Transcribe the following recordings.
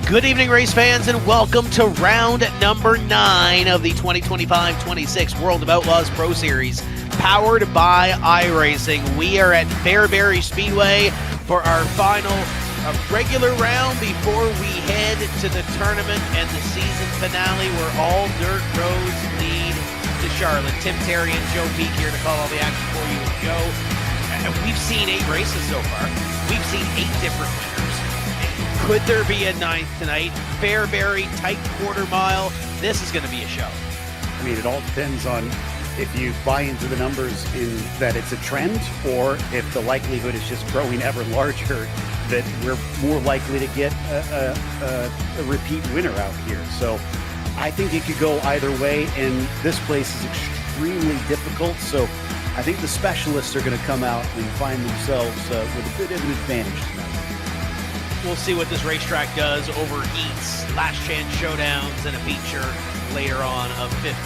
Good evening, race fans, and welcome to round number 9 of the 2025-26 World of Outlaws Pro Series, powered by iRacing. We are at Fairbury Speedway for our final regular round before we head to the tournament and the season finale where all dirt roads lead to Charlotte. Tim Terry and Joe Peak here to call all the action for you. Joe, we've seen 8 races so far. We've seen 8 different winners. Could there be a 9th tonight? Fairbury, tight quarter mile. This is going to be a show. I mean, it all depends on if you buy into the numbers in that it's a trend, or if the likelihood is just growing ever larger, that we're more likely to get a repeat winner out here. So I think it could go either way, and this place is extremely difficult. So I think the specialists are going to come out and find themselves with a bit of an advantage tonight. We'll see what this racetrack does over heats, last chance showdowns, and a feature later on of 50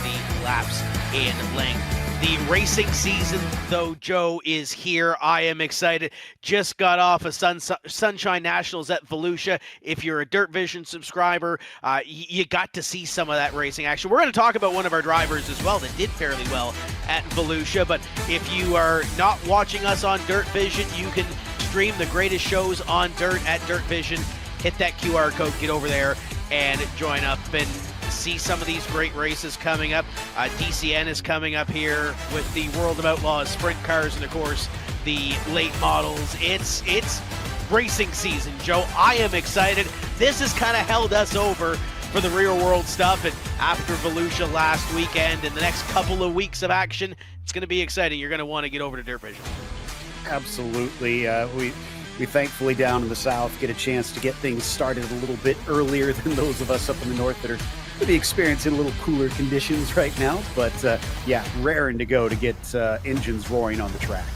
laps in length. The racing season, though, Joe, is here. I am excited. Just got off of Sunshine Nationals at Volusia. If you're a Dirt Vision subscriber, you got to see some of that racing action. We're going to talk about one of our drivers as well that did fairly well at Volusia. But if you are not watching us on Dirt Vision, you can stream the greatest shows on Dirt at Dirt Vision. Hit that QR code, get over there, and join up and see some of these great races coming up. DCN is coming up here with the World of Outlaws sprint cars and, of course, the late models. It's racing season, Joe. I am excited. This has kind of held us over for the real world stuff, and after Volusia last weekend and the next couple of weeks of action, it's going to be exciting. You're going to want to get over to Dirt Vision. Absolutely. We thankfully down in the south get a chance to get things started a little bit earlier than those of us up in the north that are going to be experiencing a little cooler conditions right now. But yeah, raring to go to get engines roaring on the track.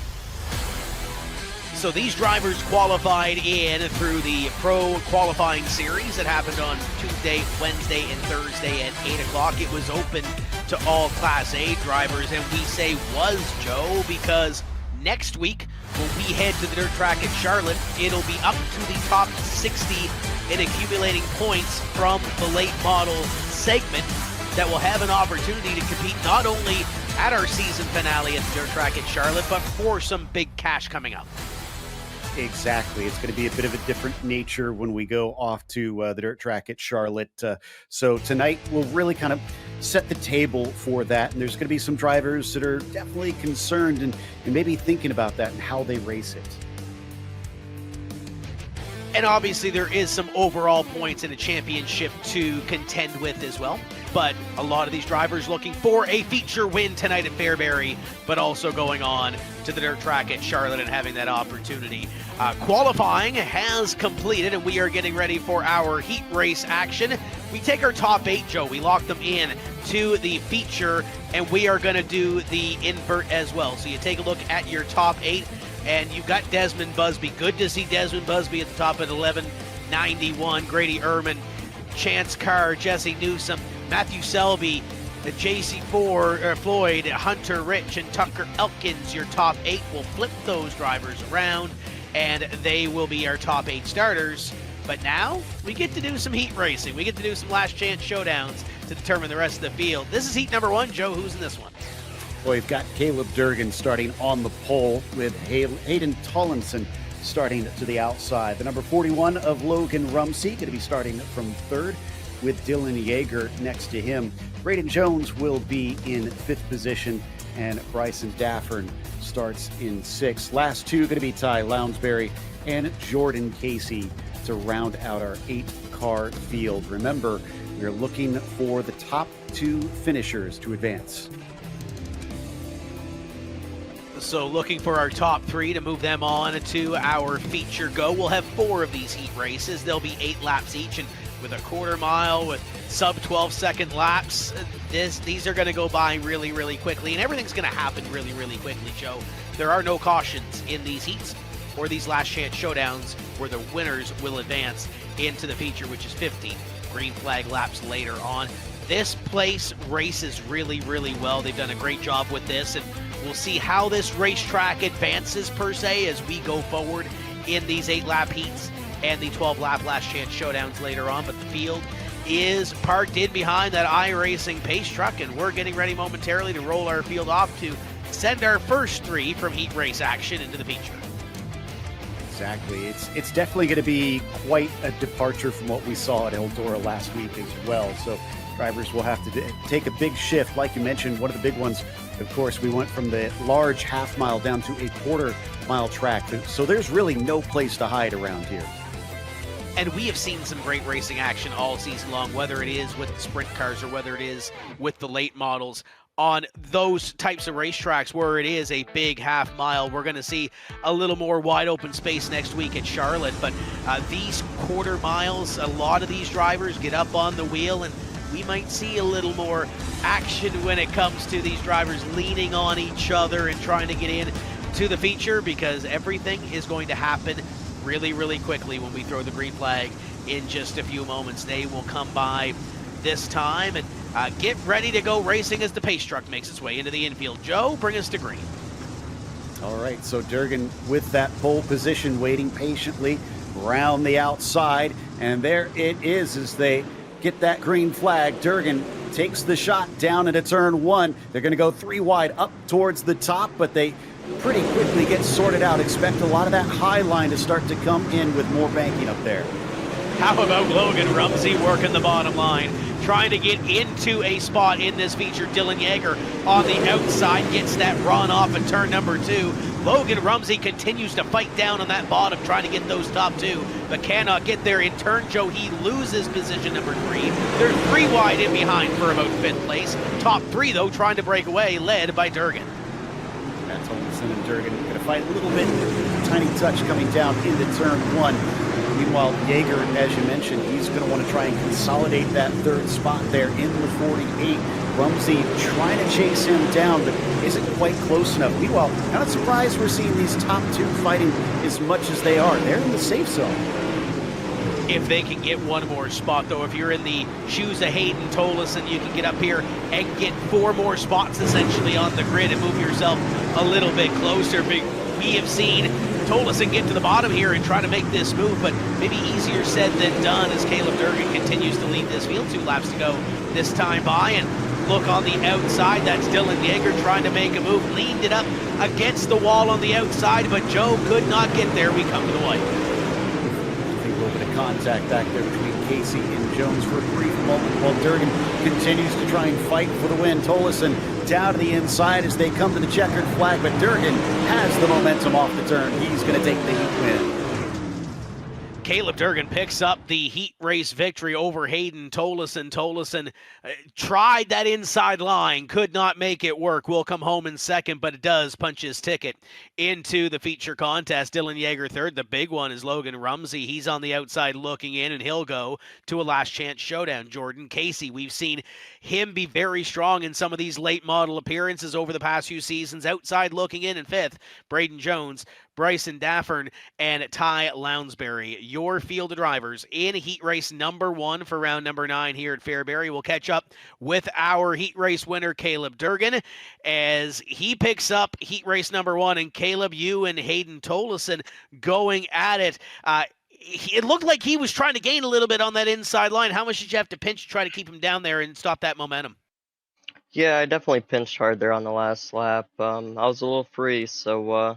So these drivers qualified in through the Pro Qualifying Series that happened on Tuesday, Wednesday, and Thursday at 8 o'clock. It was open to all Class A drivers, and we say was, Joe, because next week, when we head to the dirt track at Charlotte, it'll be up to the top 60 in accumulating points from the late model segment that will have an opportunity to compete not only at our season finale at the dirt track at Charlotte, but for some big cash coming up. Exactly. It's going to be a bit of a different nature when we go off to the dirt track at Charlotte. So tonight we'll really kind of set the table for that. And there's going to be some drivers that are definitely concerned and maybe thinking about that and how they race it. And obviously there is some overall points in a championship to contend with as well. But a lot of these drivers looking for a feature win tonight at Fairbury, but also going on to the dirt track at Charlotte and having that opportunity. Qualifying has completed, and we are getting ready for our heat race action. We take our top 8, Joe. We lock them in to the feature, and we are going to do the invert as well. So you take a look at your top 8, and you've got Desmond Busby. Good to see Desmond Busby at the top at 11:91. Grady Ehrman, Chance Carr, Jesse Newsom, Matthew Selby, J.C. Floyd, Hunter Rich, and Tucker Elkins. Your top 8 will flip those drivers around, and they will be our top 8 starters. But now we get to do some heat racing. We get to do some last chance showdowns to determine the rest of the field. This is heat number 1. Joe, who's in this one? Well, we've got Caleb Durgan starting on the pole with Hayden Tollinson starting to the outside. The number 41 of Logan Rumsey going to be starting from 3rd with Dylan Yeager next to him. Braden Jones will be in 5th position, and Bryson Daffern starts in 6th. Last two going to be Ty Lounsbury and Jordan Casey to round out our 8-car field. Remember, we're looking for the top 2 finishers to advance. So looking for our top 3 to move them on to our feature go. We'll have 4 of these heat races. They'll be 8 laps each, and with a quarter mile, with sub 12-second laps, these are going to go by really, really quickly, and everything's going to happen really, really quickly, Joe. There are no cautions in these heats or these last chance showdowns where the winners will advance into the feature, which is 50 green flag laps later on. This place races really, really well. They've done a great job with this, and we'll see how this racetrack advances per se as we go forward in these 8-lap heats and the 12-lap last chance showdowns later on. But the field is parked in behind that iRacing pace truck, and we're getting ready momentarily to roll our field off to send our first 3 from heat race action into the feature. Exactly. It's definitely going to be quite a departure from what we saw at Eldora last week as well. So drivers will have to take a big shift. Like you mentioned, one of the big ones, of course, we went from the large half mile down to a quarter-mile track. So there's really no place to hide around here. And we have seen some great racing action all season long, whether it is with the sprint cars or whether it is with the late models. On those types of racetracks where it is a big half mile, we're going to see a little more wide open space next week at Charlotte. But these quarter miles, a lot of these drivers get up on the wheel, and we might see a little more action when it comes to these drivers leaning on each other and trying to get in to the feature, because everything is going to happen really, really quickly when we throw the green flag in just a few moments. They will come by this time and get ready to go racing as the pace truck makes its way into the infield. Joe, bring us to green. All right, so Durgan with that pole position, waiting patiently around the outside, and there it is as they get that green flag. Durgan takes the shot down into turn 1. They're going to go 3 wide up towards the top, but they pretty quickly get sorted out. Expect a lot of that high line to start to come in with more banking up there. How about Logan Rumsey working the bottom line, trying to get into a spot in this feature? Dylan Yeager on the outside gets that run off at turn number 2. Logan Rumsey continues to fight down on that bottom, trying to get those top 2, but cannot get there. In turn, Joe, he loses position number 3. They're 3 wide in behind for about 5th place. Top 3, though, trying to break away, led by Durgan. That's Olsen and Durgan going to fight a little bit. Tiny touch coming down into turn 1. Meanwhile, Yeager, as you mentioned, he's going to want to try and consolidate that 3rd spot there in the 48. Rumsey trying to chase him down, but isn't quite close enough. Meanwhile, not surprised we're seeing these top 2 fighting as much as they are. They're in the safe zone. If they can get one more spot, though, if you're in the shoes of Hayden Tolleson, you can get up here and get 4 more spots essentially on the grid and move yourself a little bit closer. We have seen Tolleson get to the bottom here and try to make this move, but maybe easier said than done as Caleb Durgan continues to lead this field. 2 laps to go this time by, and look on the outside. That's Dylan Yeager trying to make a move, leaned it up against the wall on the outside, but Joe could not get there. We come to the white. I think a little bit of contact back there between Casey and Jones for a brief moment while Durgan continues to try and fight for the win. Tolleson down to the inside as they come to the checkered flag, but Durgan has the momentum off the turn. He's going to take the heat win. Caleb Durgan picks up the heat race victory over Hayden Tolleson. Tolleson tried that inside line, could not make it work. Will come home in 2nd, but it does punch his ticket into the feature contest. Dylan Yeager 3rd. The big one is Logan Rumsey. He's on the outside looking in, and he'll go to a last chance showdown. Jordan Casey, we've seen him be very strong in some of these late model appearances over the past few seasons. Outside looking in 5th. Braden Jones, Bryson Daffern, and Ty Lounsbury. Your field of drivers in heat race number 1 for round number 9 here at Fairbury. We'll catch up with our heat race winner, Caleb Durgan, as he picks up heat race number 1. And Caleb, you and Hayden Tolleson going at it. It looked like he was trying to gain a little bit on that inside line. How much did you have to pinch to try to keep him down there and stop that momentum? Yeah, I definitely pinched hard there on the last lap. I was a little free, so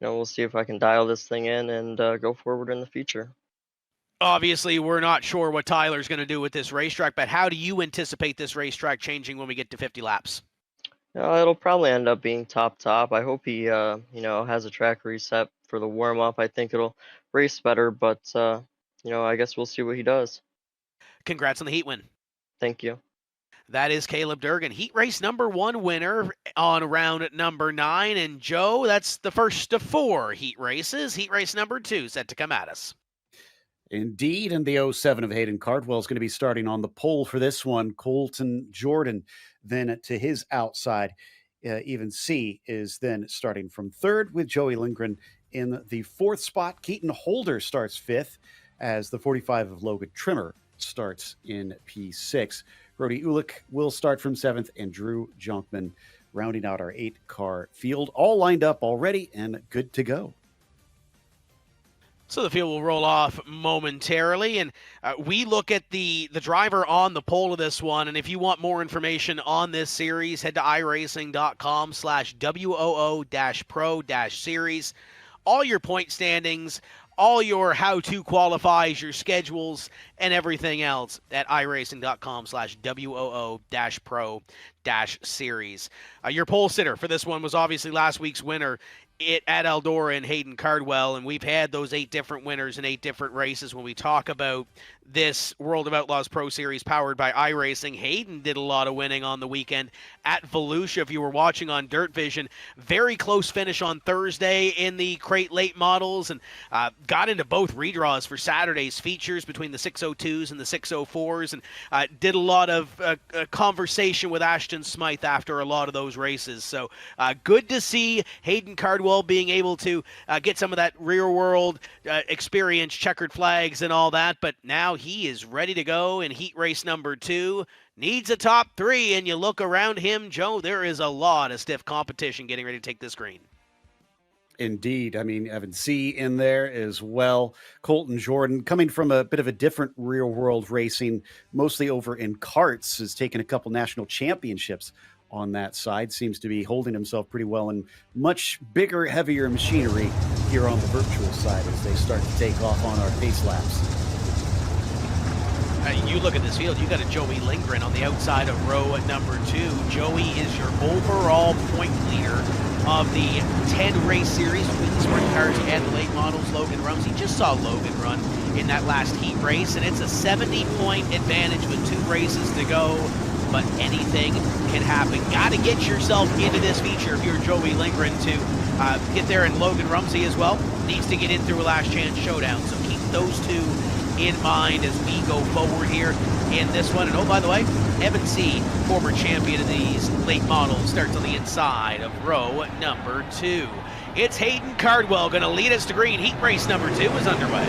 we'll see if I can dial this thing in and go forward in the future. Obviously, we're not sure what Tyler's going to do with this racetrack, but how do you anticipate this racetrack changing when we get to 50 laps? It'll probably end up being top. I hope he, has a track reset for the warm-up. I think it'll race better, but, I guess we'll see what he does. Congrats on the heat win. Thank you. That is Caleb Durgan, heat race number 1 winner on round number 9. And Joe, that's the first of 4 heat races. Heat race number 2 set to come at us. Indeed, and the 07 of Hayden Cardwell is going to be starting on the pole for this one. Colton Jordan then to his outside. Even C is then starting from 3rd with Joey Lindgren in the 4th spot. Keaton Holder starts 5th as the 45 of Logan Trimmer starts in P6. Brody Ulick will start from 7th, and Drew Jonkman rounding out our 8-car field. All lined up already and good to go. So the field will roll off momentarily, and we look at the driver on the pole of this one. And if you want more information on this series, head to iRacing.com/WOO-Pro-Series. All your point standings, all your how-to qualifies, your schedules, and everything else at iRacing.com/WOO-Pro-Series. Your pole sitter for this one was obviously last week's winner at Eldora and Hayden Cardwell, and we've had those 8 different winners in 8 different races. When we talk about this World of Outlaws Pro Series powered by iRacing, Hayden did a lot of winning on the weekend at Volusia. If you were watching on Dirt Vision, very close finish on Thursday in the crate late models, and got into both redraws for Saturday's features between the 602s and the 604s, and did a lot of conversation with Ashton Smythe after a lot of those races. So good to see Hayden Cardwell being able to get some of that rear world experience, checkered flags and all that, but now he is ready to go in heat race number 2. Needs a top 3, and you look around him, Joe, there is a lot of stiff competition getting ready to take this green. Indeed. I mean, Evan C. in there as well. Colton Jordan, coming from a bit of a different real world racing, mostly over in karts, has taken a couple national championships on that side. Seems to be holding himself pretty well in much bigger, heavier machinery here on the virtual side as they start to take off on our pace laps. You look at this field, you got a Joey Lindgren on the outside of row number 2. Joey is your overall point leader of the 10-race series between the sprint cars and the late models. Logan Rumsey just saw Logan run in that last heat race, and it's a 70-point advantage with 2 races to go, but anything can happen. Got to get yourself into this feature if you're Joey Lindgren to get there, and Logan Rumsey as well needs to get in through a last chance showdown, so keep those 2 in mind as we go forward here in this one. And oh, by the way, Evan C., former champion of these late models, starts on the inside of row number 2. It's Hayden Cardwell going to lead us to green. Heat race number 2 is underway.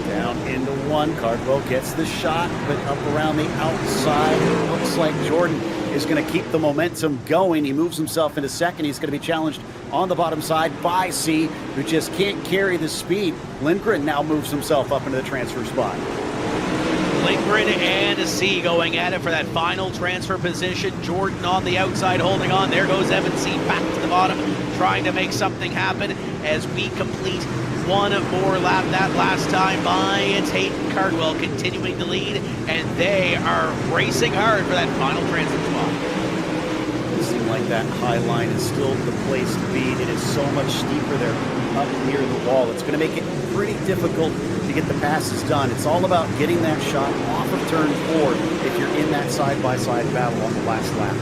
Down into 1, Cardwell gets the shot, but up around the outside, it looks like Jordan is going to keep the momentum going. He moves himself into second. He's going to be challenged on the bottom side by C, who just can't carry the speed. Lindgren now moves himself up into the transfer spot. Lindgren and C going at it for that final transfer position. Jordan on the outside holding on. There goes Evan C back to the bottom, trying to make something happen as we complete one more lap that last time by. It's Hayden Cardwell continuing to lead, and they are racing hard for that final transfer spot. It seems like that high line is still the place to be. It is so much steeper there up near the wall. It's going to make it pretty difficult to get the passes done. It's all about getting that shot off of turn 4 if you're in that side-by-side battle on the last lap.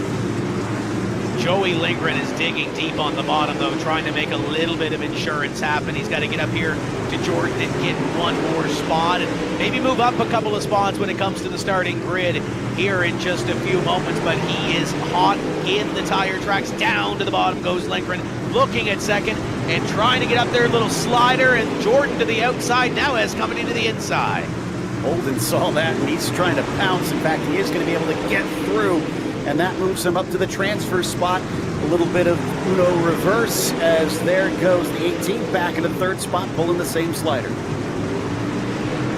Joey Lindgren is digging deep on the bottom, though, trying to make a little bit of insurance happen. He's got to get up here to Jordan and get one more spot and maybe move up a couple of spots when it comes to the starting grid here in just a few moments, but he is hot in the tire tracks. Down to the bottom goes Lindgren, looking at second and trying to get up there, a little slider, and Jordan to the outside now has coming into the inside. Holden saw that, and he's trying to pounce. In fact, he is going to be able to get through, and that moves him up to the transfer spot. A little bit of Uno reverse as there goes the 18th back in the 3rd spot, pulling the same slider.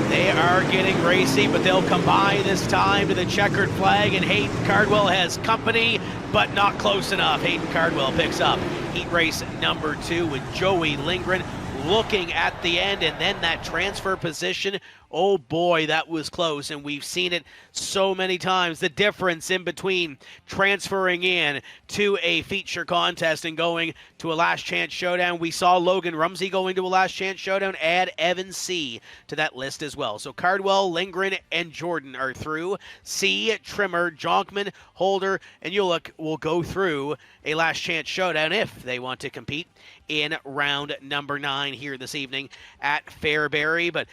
They are getting racy, but they'll come by this time to the checkered flag, and Hayden Cardwell has company, but not close enough. Hayden Cardwell picks up heat race number 2 with Joey Lindgren looking at the end, and then that transfer position. Oh boy, that was close, and we've seen it so many times. The difference in between transferring in to a feature contest and going to a last chance showdown. We saw Logan Rumsey going to a last chance showdown. Add Evan C to that list as well. So Cardwell, Lindgren, and Jordan are through. C, Trimmer, Jonkman, Holder, and Ulick will go through a last chance showdown if they want to compete in round number 9 here this evening at Fairbury. But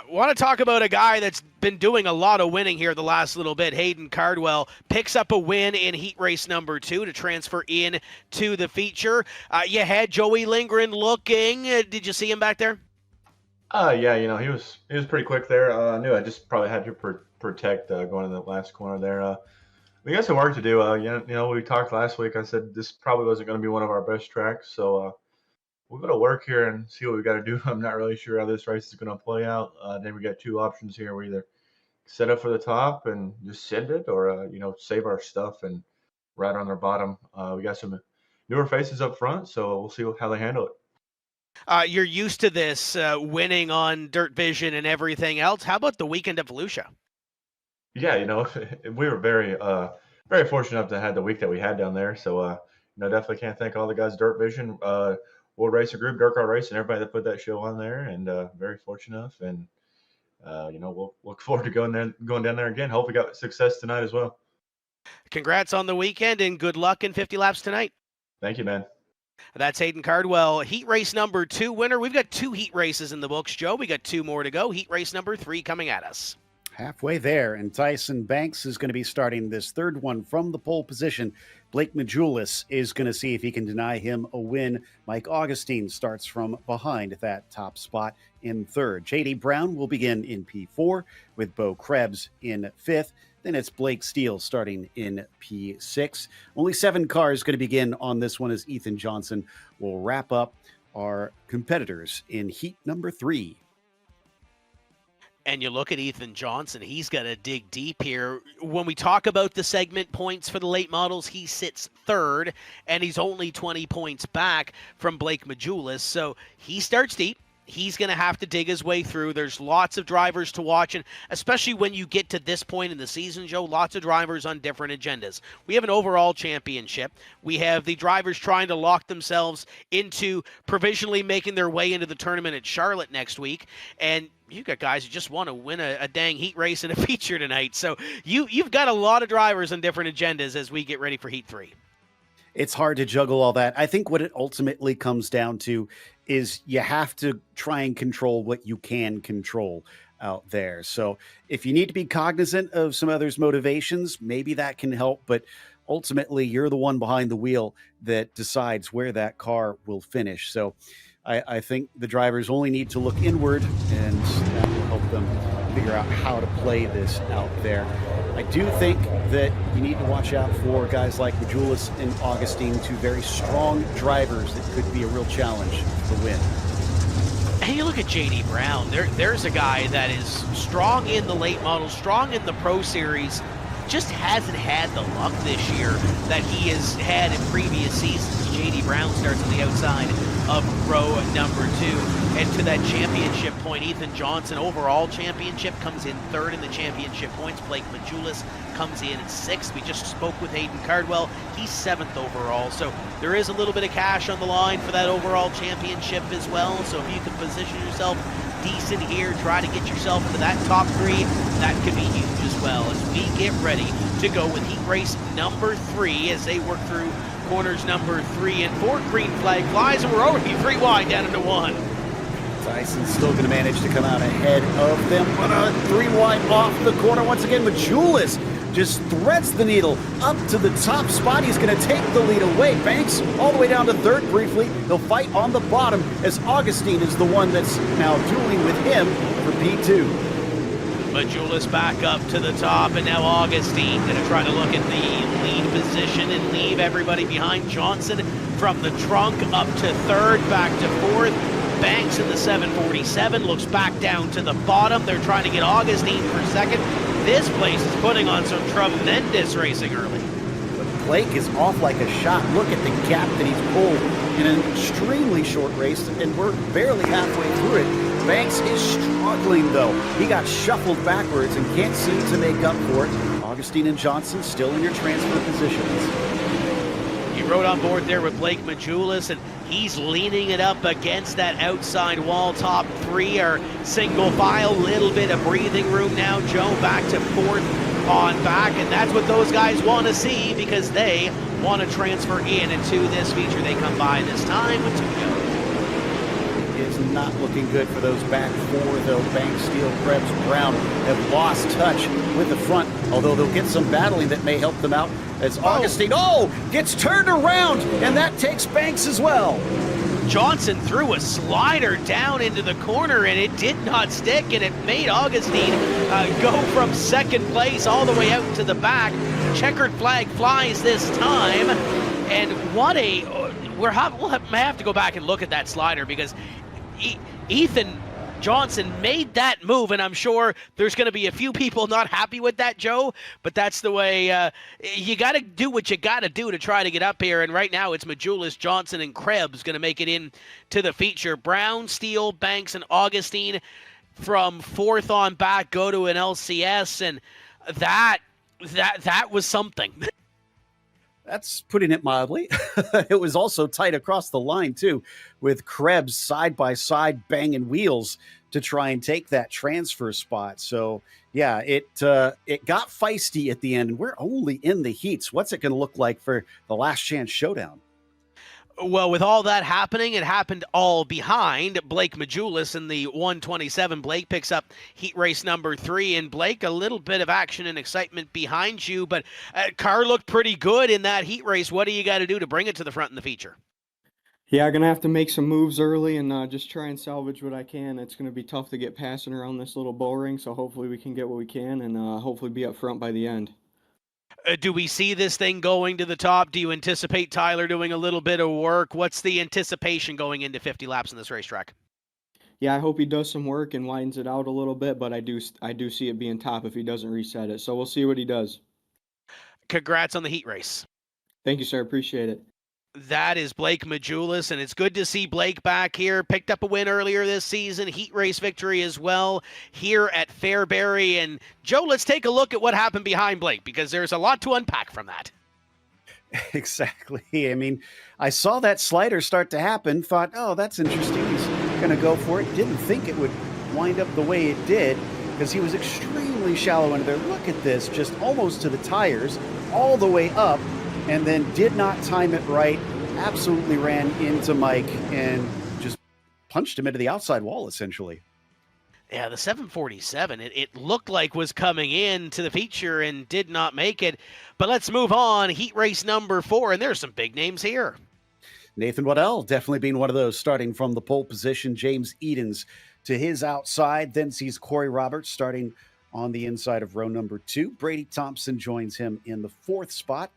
want to talk about a guy that's been doing a lot of winning here the last little bit. Hayden Cardwell picks up a win in heat race number 2 to transfer in to the feature. You had Joey Lindgren looking. Did you see him back there? Yeah, he was pretty quick there. I knew I just probably had to protect going in the last corner there. We got some work to do. We talked last week. I said this probably wasn't going to be one of our best tracks, so we'll go to work here and see what we got to do. I'm not really sure how this race is going to play out. Then we got two options here. We either set up for the top and just send it, or save our stuff and ride on their bottom. We got some newer faces up front, so we'll see how they handle it. You're used to this, winning on Dirt Vision and everything else. How about the weekend of Volusia? Yeah, we were very fortunate enough to have the week that we had down there. So, definitely can't thank all the guys, Dirt Vision, World Racer Group, Dirt Car Race, and everybody that put that show on there. And very fortunate enough. And we'll look forward to going down there again. Hope we got success tonight as well. Congrats on the weekend and good luck in 50 laps tonight. Thank you, man. That's Hayden Cardwell, heat race number 2 winner. We've got 2 heat races in the books, Joe. We got 2 more to go. Heat race number 3 coming at us. Halfway there, and Tyson Banks is going to be starting this third one from the pole position. Blake Majulis is going to see if he can deny him a win. Mike Augustine starts from behind that top spot in third. J.D. Brown will begin in P4 with Bo Krebs in fifth. Then it's Blake Steele starting in P6. Only 7 cars going to begin on this one as Ethan Johnson will wrap up our competitors in heat number 3. And you look at Ethan Johnson, he's got to dig deep here. When we talk about the segment points for the late models, he sits third, and he's only 20 points back from Blake Majulis. So he starts deep. He's going to have to dig his way through. There's lots of drivers to watch, and especially when you get to this point in the season, Joe, lots of drivers on different agendas. We have an overall championship. We have the drivers trying to lock themselves into provisionally making their way into the tournament at Charlotte next week, and you've got guys who just want to win a dang heat race and a feature tonight. So you've got a lot of drivers on different agendas as we get ready for Heat 3. It's hard to juggle all that. I think what it ultimately comes down to is you have to try and control what you can control out there. So if you need to be cognizant of some others' motivations, maybe that can help. But ultimately, you're the one behind the wheel that decides where that car will finish. So I think the drivers only need to look inward, and that will help them figure out how to play this out there. I do think that you need to watch out for guys like Majulis and Augustine, 2 very strong drivers that could be a real challenge to win. And you look at J.D. Brown, there's a guy that is strong in the late model, strong in the Pro Series, just hasn't had the luck this year that he has had in previous seasons. J.D. Brown starts on the outside of row number 2. And to that championship point, Ethan Johnson, overall championship, comes in third in the championship points. Blake Majulis comes in 6th. We just spoke with Hayden Cardwell. He's 7th overall. So there is a little bit of cash on the line for that overall championship as well. So if you can position yourself decent here, try to get yourself into that top 3, that could be huge as well as we get ready to go with heat race number 3 as they work through corners number 3 and 4. Green flag flies, and we're over 3 wide down into 1. Tyson's still going to manage to come out ahead of them, but 3 wide off the corner once again. Majulis just threads the needle up to the top spot. He's going to take the lead away. Banks all the way down to third briefly. They'll fight on the bottom as Augustine is the one that's now dueling with him for P2. Majulis back up to the top, and now Augustine going to try to look at the lead position and leave everybody behind. Johnson from the trunk up to third, back to fourth. Banks in the 747 looks back down to the bottom. They're trying to get Augustine for second. This place is putting on some tremendous racing early. Blake is off like a shot. Look at the gap that he's pulled in an extremely short race, and we're barely halfway through it. Banks is struggling, though. He got shuffled backwards and can't seem to make up for it. Augustine and Johnson still in your transfer positions. He rode on board there with Blake Majulis, and he's leaning it up against that outside wall. Top 3 are single file, little bit of breathing room now. Joe back to 4th on back, and that's what those guys want to see because they want to transfer into this feature. They come by this time with 2 to go. It's not looking good for those back 4, though. Banks, Steele, Krebs, Brown have lost touch with the front, although they'll get some battling that may help them out as Augustine, gets turned around, and that takes Banks as well. Johnson threw a slider down into the corner, and it did not stick, and it made Augustine go from second place all the way out to the back. Checkered flag flies this time, and what may have to go back and look at that slider because Ethan Johnson made that move, and I'm sure there's going to be a few people not happy with that, Joe, but that's the way you got to do what you got to do to try to get up here, and right now it's Majulis, Johnson, and Krebs going to make it in to the feature. Brown, Steele, Banks, and Augustine from fourth on back go to an LCS, and that was something. That's putting it mildly. It was also tight across the line, too, with Krebs side by side banging wheels to try and take that transfer spot. So, yeah, it got feisty at the end, and we're only in the heats. What's it going to look like for the last chance showdown? Well, with all that happening, it happened all behind Blake Majulis in the 127. Blake picks up heat race number 3. And Blake, a little bit of action and excitement behind you, but car looked pretty good in that heat race. What do you got to do to bring it to the front in the feature? Yeah, going to have to make some moves early and just try and salvage what I can. It's going to be tough to get passing around this little bull ring, so hopefully we can get what we can and hopefully be up front by the end. Do we see this thing going to the top? Do you anticipate Tyler doing a little bit of work? What's the anticipation going into 50 laps in this racetrack? Yeah, I hope he does some work and widens it out a little bit, but I do see it being top if he doesn't reset it. So we'll see what he does. Congrats on the heat race. Thank you, sir. Appreciate it. That is Blake Majulis, and it's good to see Blake back here. Picked up a win earlier this season, heat race victory as well here at Fairbury. And Joe, let's take a look at what happened behind Blake, because there's a lot to unpack from that. Exactly. I mean, I saw that slider start to happen, thought, oh, that's interesting. He's going to go for it. Didn't think it would wind up the way it did, because he was extremely shallow under there. Look at this, just almost to the tires, all the way up, and then did not time it right, absolutely ran into Mike and just punched him into the outside wall, essentially. Yeah, the 747, it looked like was coming in to the feature and did not make it. But let's move on. Heat race number 4, and there's some big names here. Nathan Waddell definitely being one of those, starting from the pole position. James Edens to his outside, then sees Corey Roberts starting on the inside of row number 2. Brady Thompson joins him in the 4th spot.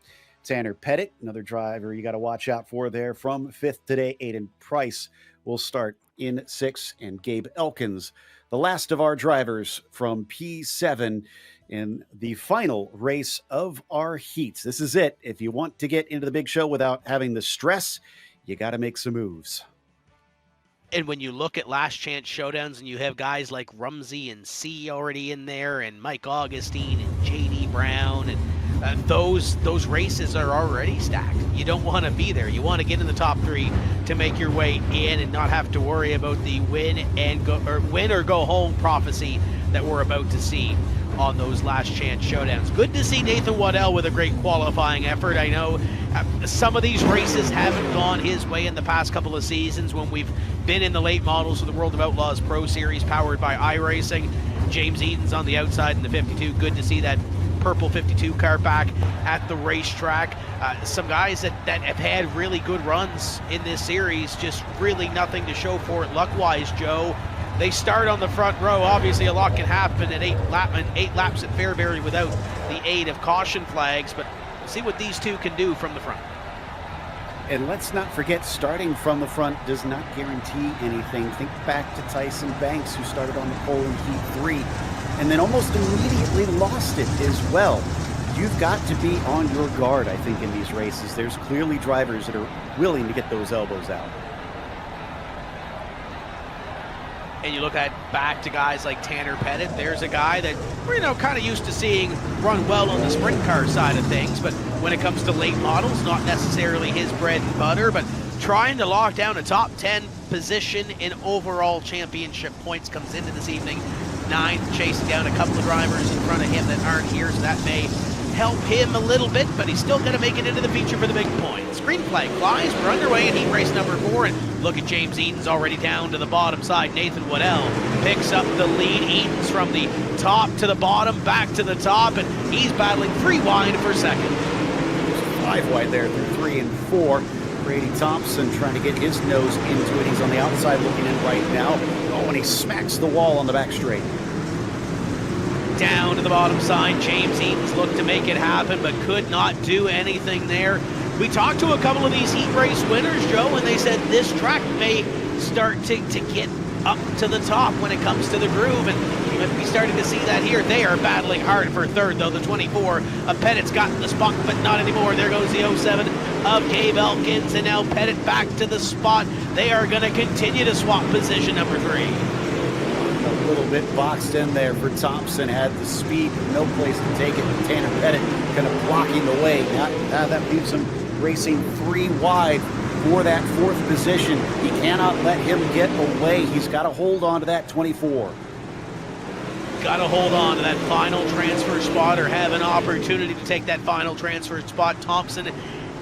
Tanner Pettit, another driver you got to watch out for there from 5th today. Aiden Price will start in 6th, and Gabe Elkins, the last of our drivers from P7 in the final race of our heats. This is it. If you want to get into the big show without having the stress, you got to make some moves. And when you look at last chance showdowns and you have guys like Rumsey and C already in there, and Mike Augustine and JD Brown, and those races are already stacked. You don't want to be there. You want to get in the top 3 to make your way in and not have to worry about the win or go home prophecy that we're about to see on those last chance showdowns. Good to see Nathan Waddell with a great qualifying effort. I know some of these races haven't gone his way in the past couple of seasons when we've been in the late models of the World of Outlaws Pro Series powered by iRacing. James Edens on the outside in the 52. Good to see that purple 52 car back at the racetrack. Some guys that have had really good runs in this series, just really nothing to show for it luck-wise, Joe. They start on the front row. Obviously, a lot can happen at 8 laps at Fairbury without the aid of caution flags, but we'll see what these two can do from the front. And let's not forget, starting from the front does not guarantee anything. Think back to Tyson Banks, who started on the pole in Heat 3 and then almost immediately lost it as well. You've got to be on your guard, I think, in these races. There's clearly drivers that are willing to get those elbows out. And you look back to guys like Tanner Pettit. There's a guy that we're kind of used to seeing run well on the sprint car side of things, but when it comes to late models, not necessarily his bread and butter, but trying to lock down a top 10 position in overall championship points. Comes into this evening 9th, chasing down a couple of drivers in front of him that aren't here, so that may help him a little bit, but he's still going to make it into the feature for the big points. Green flag flies. We're underway in heat race number 4, and look at James Edens already down to the bottom side. Nathan Waddell picks up the lead. Edens from the top to the bottom, back to the top, and he's battling 3 wide for second. 5 wide there through 3 and 4. Brady Thompson trying to get his nose into it. He's on the outside looking in right now. Oh, and he smacks the wall on the back straight. Down to the bottom side, James Edens looked to make it happen, but could not do anything there. We talked to a couple of these heat race winners, Joe, and they said this track may start to get up to the top when it comes to the groove, and we started to see that here. They are battling hard for third, though. The 24 of Pettit's gotten the spot, but not anymore. There goes the 07 of Gabe Elkins, and now Pettit back to the spot. They are going to continue to swap position, number 3. A little bit boxed in there for Thompson, had the speed, but no place to take it. Tanner Pettit kind of blocking the way. Now that leaves him racing 3 wide for that 4th position. He cannot let him get away. He's got to hold on to that 24. Got to hold on to that final transfer spot, or have an opportunity to take that final transfer spot. Thompson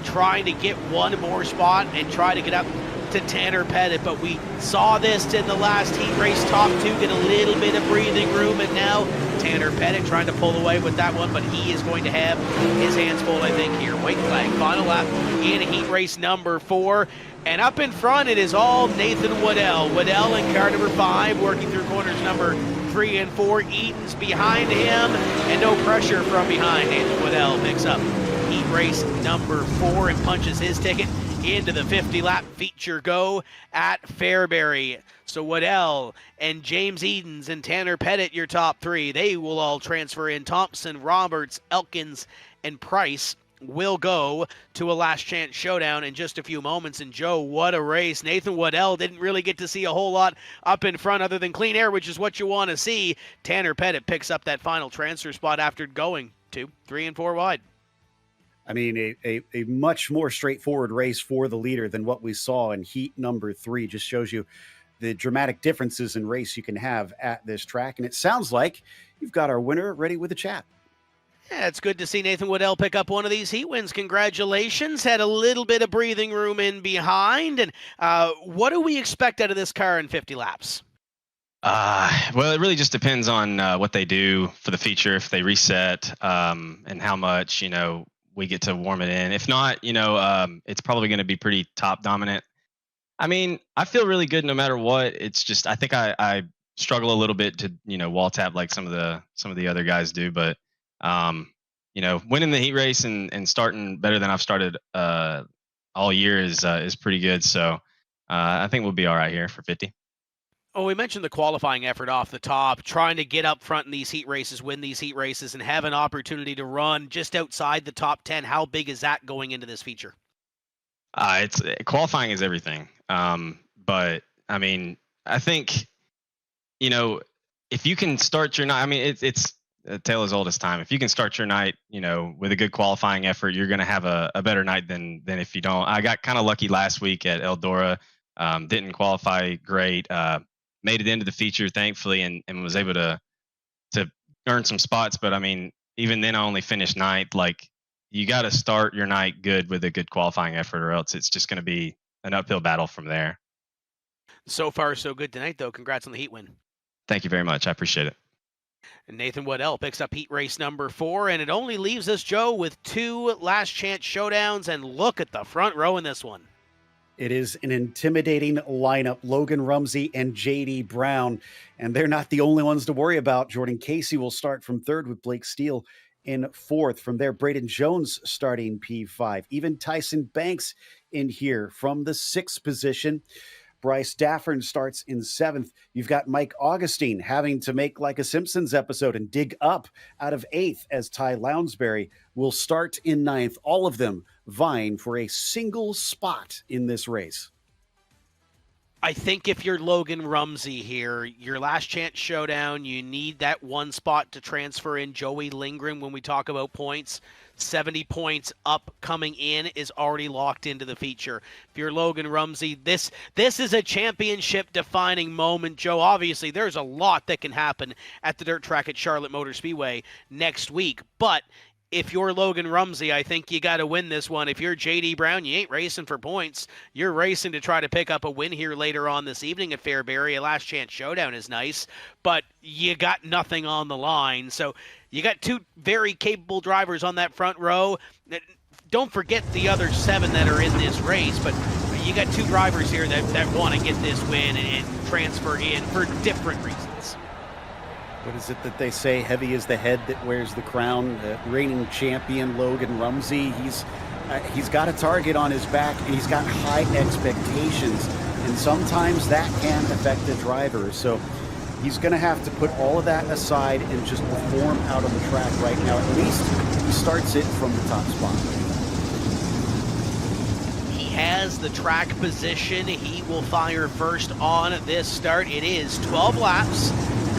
trying to get one more spot and try to get up to Tanner Pettit, but we saw this in the last heat race. Top 2 get a little bit of breathing room, and now Tanner Pettit trying to pull away with that one, but he is going to have his hands full, I think, here. White flag, final lap in heat race number 4. And up in front, it is all Nathan Waddell. Waddell in car number 5, working through corners number 3 and 4. Eaton's behind him, and no pressure from behind. Nathan Waddell picks up heat race number 4 and punches his ticket into the 50-lap feature go at Fairbury. So Waddell and James Edens and Tanner Pettit, your top 3. They will all transfer in. Thompson, Roberts, Elkins, and Price will go to a last chance showdown in just a few moments. And Joe, what a race. Nathan Waddell didn't really get to see a whole lot up in front other than clean air, which is what you want to see. Tanner Pettit picks up that final transfer spot after going 2, 3, and 4 wide. I mean, a much more straightforward race for the leader than what we saw in heat number 3. Just shows you the dramatic differences in race you can have at this track. And it sounds like you've got our winner ready with a chat. Yeah, it's good to see Nathan Waddell pick up one of these heat wins. Congratulations. Had a little bit of breathing room in behind. And what do we expect out of this car in 50 laps? Well, it really just depends on what they do for the feature, if they reset, and how much, we get to warm it in. If not, it's probably going to be pretty top dominant. I mean, I feel really good no matter what. It's just, I think I struggle a little bit to, wall tap like some of the other guys do, but winning the heat race and starting better than I've started all year is pretty good. So I think we'll be all right here for 50. Oh, we mentioned the qualifying effort off the top, trying to get up front in these heat races, win these heat races, and have an opportunity to run just outside the top 10. How big is that going into this feature? It's qualifying is everything. But I mean, I think, if you can start your night, I mean, it's a tale as old as time. If you can start your night, with a good qualifying effort, you're going to have a better night than if you don't. I got kind of lucky last week at Eldora. Didn't qualify great. Made it into the feature, thankfully, and was able to earn some spots. But I mean, even then, I only finished 9th. Like, you got to start your night good with a good qualifying effort, or else it's just going to be an uphill battle from there. So far, so good tonight, though. Congrats on the heat win. Thank you very much. I appreciate it. And Nathan Waddell picks up heat race number 4, and it only leaves us, Joe, with 2 last chance showdowns. And look at the front row in this one. It is an intimidating lineup. Logan Rumsey and J.D. Brown, and they're not the only ones to worry about. Jordan Casey will start from 3rd with Blake Steele in 4th. From there, Braden Jones starting P5. Even Tyson Banks in here from the 6th position. Bryce Daffern starts in 7th. You've got Mike Augustine having to make like a Simpsons episode and dig up out of 8th, as Ty Lounsbury will start in 9th. All of them vying for a single spot in this race. I think if you're Logan Rumsey here, your last chance showdown, you need that one spot to transfer in. Joey Lindgren, when we talk about points, 70 points up coming in is already locked into the feature. If you're Logan Rumsey, this is a championship-defining moment, Joe. Obviously, there's a lot that can happen at the dirt track at Charlotte Motor Speedway next week, but if you're Logan Rumsey, I think you got to win this one. If you're J.D. Brown, you ain't racing for points. You're racing to try to pick up a win here later on this evening at Fairbury. A last chance showdown is nice, but you got nothing on the line. So you got 2 very capable drivers on that front row. Don't forget the other 7 that are in this race, but you got 2 drivers here that want to get this win and transfer in for different reasons. What is it that they say? Heavy is the head that wears the crown. The reigning champion, Logan Rumsey. He's he's got a target on his back, and he's got high expectations, and sometimes that can affect the driver. So he's going to have to put all of that aside and just perform out on the track right now. At least he starts it from the top spot. He has the track position. He will fire first on this start. It is 12 laps.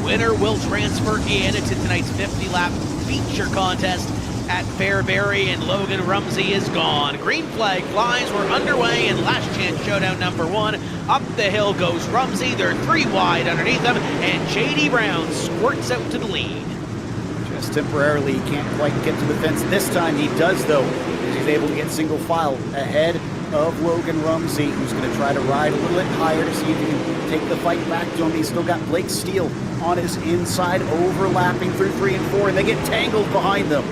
Winner will transfer in to tonight's 50-lap feature contest at Fairbury, and Logan Rumsey is gone. Green flag flies. We're underway in last chance showdown number 1. Up the hill goes Rumsey. They're 3 wide underneath them, and J.D. Brown squirts out to the lead. Just temporarily, he can't quite get to the fence. This time he does, though, as he's able to get single file ahead of Logan Rumsey, who's going to try to ride a little bit higher to see if he can take the fight back to him. He's still got Blake Steele on his inside, overlapping through 3 and 4, and they get tangled behind them.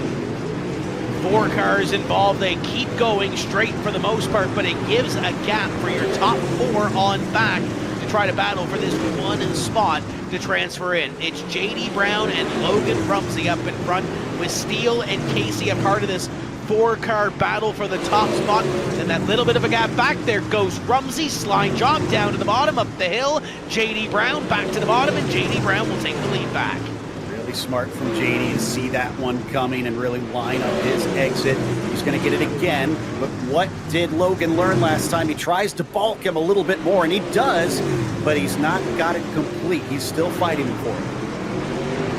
4 cars involved. They keep going straight for the most part, but it gives a gap for your top 4 on back to try to battle for this one spot to transfer in. It's J.D. Brown and Logan Rumsey up in front, with Steele and Casey a part of this 4-car battle for the top spot. And that little bit of a gap back there goes Rumsey, slide job down to the bottom, up the hill. J.D. Brown back to the bottom, and J.D. Brown will take the lead back. Really smart from JD to see that one coming and really line up his exit. He's going to get it again, but what did Logan learn last time? He tries to balk him a little bit more, and he does, but he's not got it complete. He's still fighting for it.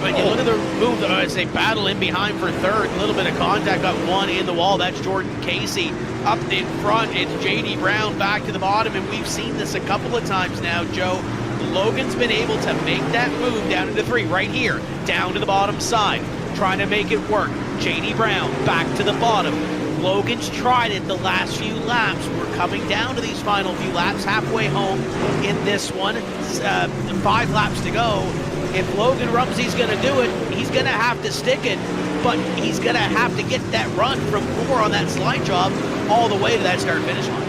But you look at the move, as they battle in behind for third. A little bit of contact, got one in the wall. That's Jordan Casey. Up in front, it's J.D. Brown back to the bottom, and we've seen this a couple of times now, Joe. Logan's been able to make that move down into 3, right here, down to the bottom side, trying to make it work. J.D. Brown back to the bottom. Logan's tried it the last few laps. We're coming down to these final few laps, halfway home in this one. 5 laps to go. If Logan Rumsey's going to do it, he's going to have to stick it, but he's going to have to get that run from 4 on that slide job all the way to that start-finish line.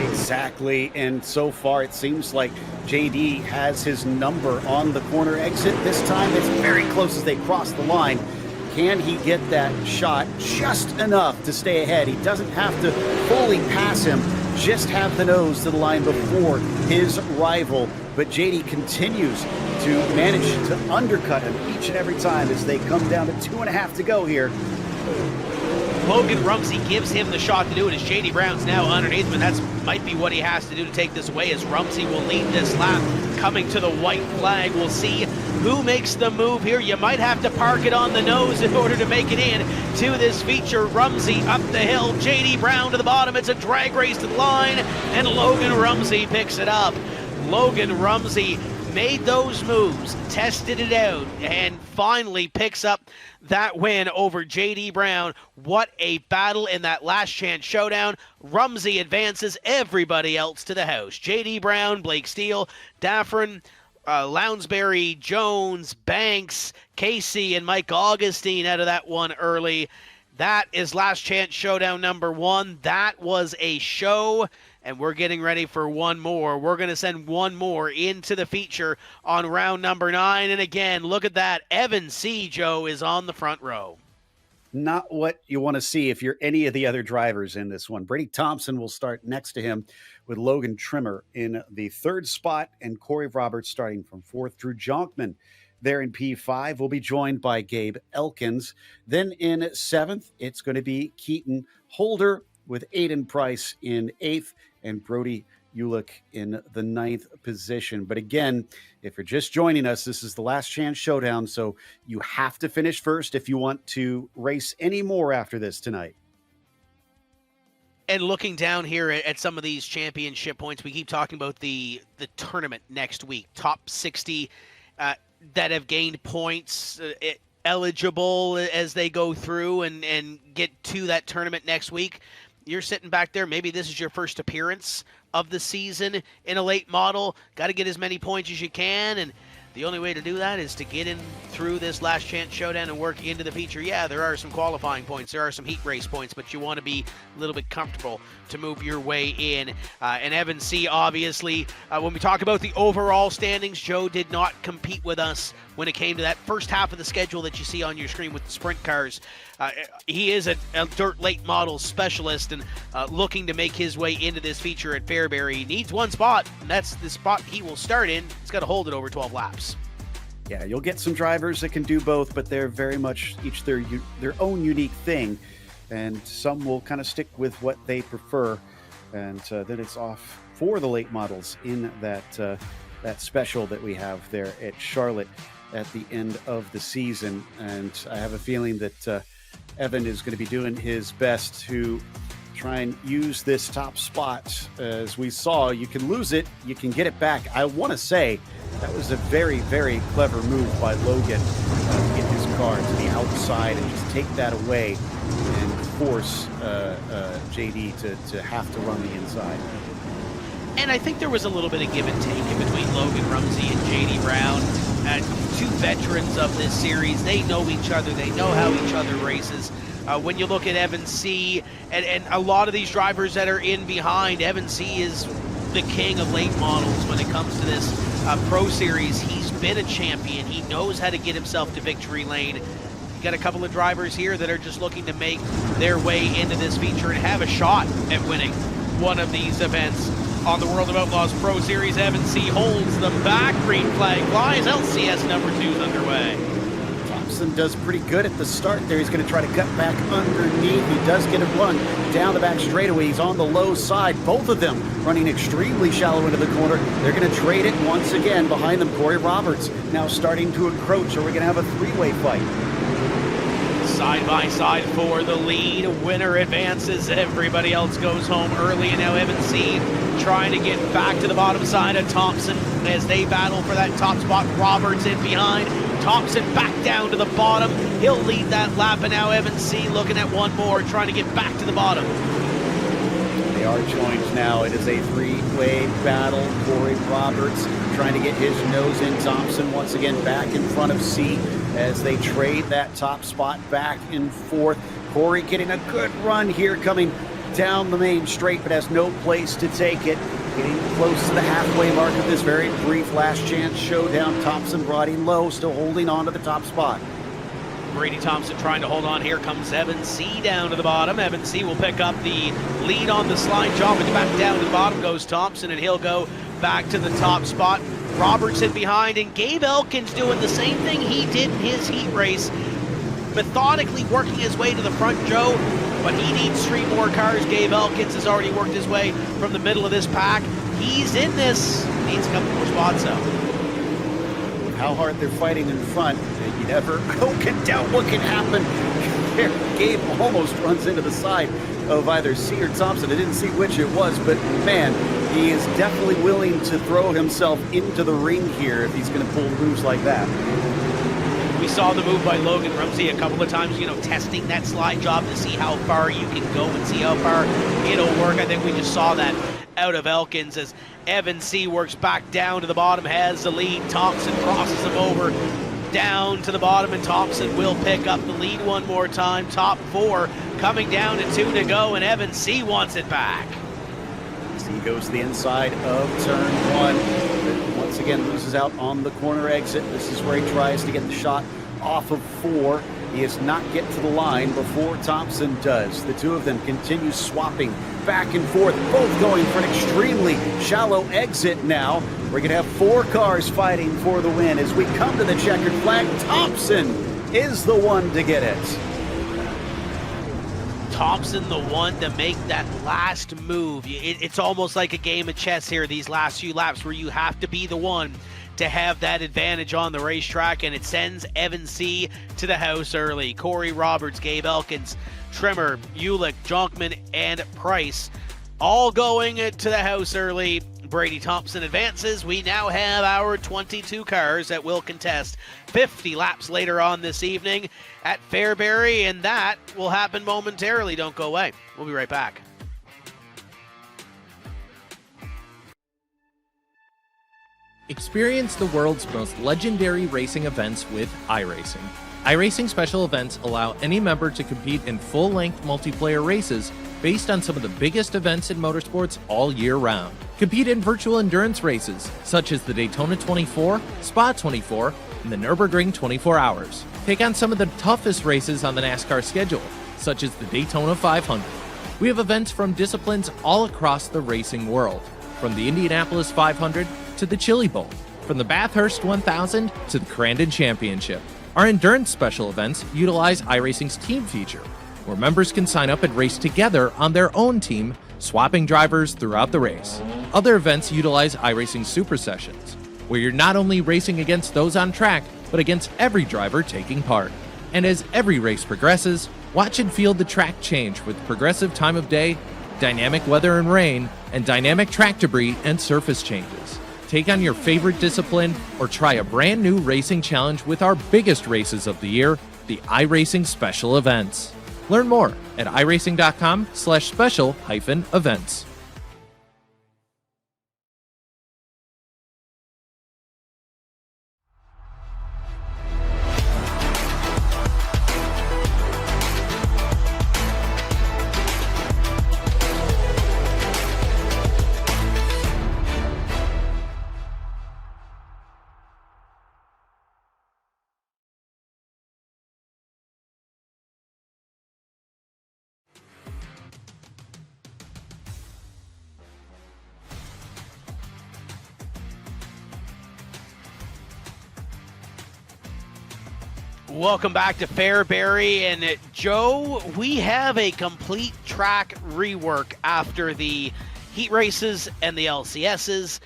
Exactly, and so far it seems like JD has his number on the corner exit. This time it's very close as they cross the line. Can he get that shot just enough to stay ahead? He doesn't have to fully pass him, just have the nose to the line before his rival. But JD continues to manage to undercut him each and every time as they come down to 2.5 to go here. Logan Rumsey gives him the shot to do it as J.D. Brown's now underneath him, and that might be what he has to do to take this away, as Rumsey will lead this lap. Coming to the white flag, we'll see who makes the move here. You might have to park it on the nose in order to make it in to this feature. Rumsey up the hill, J.D. Brown to the bottom. It's a drag race to the line, and Logan Rumsey picks it up. Logan Rumsey made those moves, tested it out, and finally picks up that win over J.D. Brown. What a battle in that last chance showdown. Rumsey advances everybody else to the house. J.D. Brown, Blake Steele, Daffron, Lounsbury, Jones, Banks, Casey, and Mike Augustine out of that one early. That is last chance showdown number 1. That was a show, and we're getting ready for one more. We're going to send one more into the feature on round number 9. And again, look at that. Evan C. Joe is on the front row. Not what you want to see if you're any of the other drivers in this one. Brady Thompson will start next to him with Logan Trimmer in the 3rd spot, and Corey Roberts starting from 4th. Drew Jonkman there in P5 will be joined by Gabe Elkins. Then in 7th, it's going to be Keaton Holder with Aiden Price in 8th and Brody Ulick in the 9th position. But again, if you're just joining us, this is the last chance showdown, so you have to finish first if you want to race any more after this tonight. And looking down here at some of these championship points, we keep talking about the tournament next week. Top 60 that have gained points eligible as they go through and get to that tournament next week. You're sitting back there. Maybe this is your first appearance of the season in a late model. Got to get as many points as you can, and the only way to do that is to get in through this last chance showdown and work into the feature. Yeah, there are some qualifying points. There are some heat race points, but you want to be a little bit comfortable to move your way in. And Evan C., obviously, when we talk about the overall standings, Joe did not compete with us when it came to that first half of the schedule that you see on your screen with the sprint cars. He is a dirt late model specialist and looking to make his way into this feature at Fairbury. He needs one spot, and that's the spot he will start in. He's got to hold it over 12 laps. Yeah, you'll get some drivers that can do both, but they're very much each their own unique thing, and some will kind of stick with what they prefer, and then it's off for the late models in that special that we have there at Charlotte at the end of the season. And I have a feeling that Evan is going to be doing his best to try and use this top spot. As we saw, you can lose it, you can get it back. I want to say that was a very, very clever move by Logan to get his car to the outside and just take that away and force JD to have to run the inside. And I think there was a little bit of give and take in between Logan Rumsey and JD Brown. Two veterans of this series. They know each other. They know how each other races. When you look at Evan C. and a lot of these drivers that are in behind, Evan C. is the king of late models when it comes to this Pro Series. He's been a champion. He knows how to get himself to victory lane. You got a couple of drivers here that are just looking to make their way into this feature and have a shot at winning one of these events. On the World of Outlaws Pro Series, Evan C. holds the back, green flag flies, LCS number 2 is underway. Thompson does pretty good at the start there. He's going to try to cut back underneath. He does get a run down the back straightaway. He's on the low side. Both of them running extremely shallow into the corner. They're going to trade it once again. Behind them, Corey Roberts now starting to encroach. Are we going to have a three-way fight? Side by side for the lead. Winner advances. Everybody else goes home early, and now Evan C. trying to get back to the bottom side of Thompson as they battle for that top spot. Roberts in behind. Thompson back down to the bottom. He'll lead that lap, and now Evan C. looking at one more, trying to get back to the bottom. They are joined now. It is a three-way battle. Corey Roberts trying to get his nose in. Thompson once again back in front of C as they trade that top spot back and forth. Corey getting a good run here, coming down the main straight, but has no place to take it. Getting close to the halfway mark of this very brief last chance showdown. Thompson riding low, still holding on to the top spot. Brady Thompson trying to hold on. Here comes Evan C. down to the bottom. Evan C. will pick up the lead on the slide job, and back down to the bottom goes Thompson, and he'll go back to the top spot. Robertson behind, and Gabe Elkins doing the same thing he did in his heat race, methodically working his way to the front, Joe, but he needs 3 more cars. Gabe Elkins has already worked his way from the middle of this pack. He's in this, needs a couple more spots out. How hard they're fighting in front, you never can doubt what can happen. Gabe almost runs into the side of either C or Thompson. I didn't see which it was, but man, he is definitely willing to throw himself into the ring here if he's going to pull moves like that. We saw the move by Logan Rumsey a couple of times, testing that slide job to see how far you can go and see how far it'll work. I think we just saw that out of Elkins as Evan C. works back down to the bottom, has the lead. Thompson crosses him over down to the bottom, and Thompson will pick up the lead one more time. Top 4 coming down to 2 to go, and Evan C. wants it back. C goes to the inside of turn 1. But once again loses out on the corner exit. This is where he tries to get the shot off of 4. He does not get to the line before Thompson does. The two of them continue swapping back and forth, both going for an extremely shallow exit now. We're going to have 4 cars fighting for the win. As we come to the checkered flag, Thompson is the one to get it. Thompson the one to make that last move. It's almost like a game of chess here, these last few laps, where you have to be the one to have that advantage on the racetrack, and it sends Evan C. to the house early. Corey Roberts, Gabe Elkins, Trimmer, Ulick, Jonkman, and Price all going to the house early. Brady Thompson advances. We now have our 22 cars that will contest 50 laps later on this evening at Fairbury, and that will happen momentarily. Don't go away. We'll be right back. Experience the world's most legendary racing events with iRacing. iRacing special events allow any member to compete in full-length multiplayer races based on some of the biggest events in motorsports all year round. Compete in virtual endurance races, such as the Daytona 24, Spa 24, and the Nürburgring 24 Hours. Take on some of the toughest races on the NASCAR schedule, such as the Daytona 500. We have events from disciplines all across the racing world, from the Indianapolis 500 to the Chili Bowl, from the Bathurst 1000 to the Crandon Championship. Our endurance special events utilize iRacing's team feature, where members can sign up and race together on their own team, swapping drivers throughout the race. Other events utilize iRacing Super Sessions, where you're not only racing against those on track, but against every driver taking part. And as every race progresses, watch and feel the track change with progressive time of day, dynamic weather and rain, and dynamic track debris and surface changes. Take on your favorite discipline or try a brand new racing challenge with our biggest races of the year, the iRacing Special Events. Learn more at iracing.com/special-events. Welcome back to Fairbury, and Joe, we have a complete track rework after the heat races and the LCSs.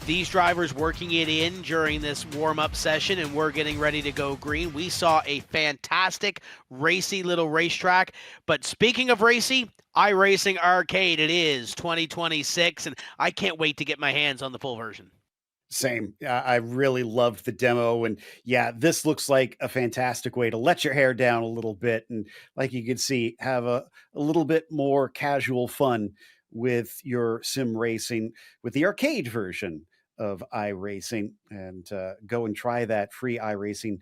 These drivers working it in during this warm-up session, and we're getting ready to go green. We saw a fantastic, racy little racetrack. But speaking of racy, iRacing Arcade, it is 2026, and I can't wait to get my hands on the full version. Same. I really loved the demo. And yeah, this looks like a fantastic way to let your hair down a little bit. And like you can see, have a little bit more casual fun with your sim racing with the arcade version of iRacing. And go and try that free iRacing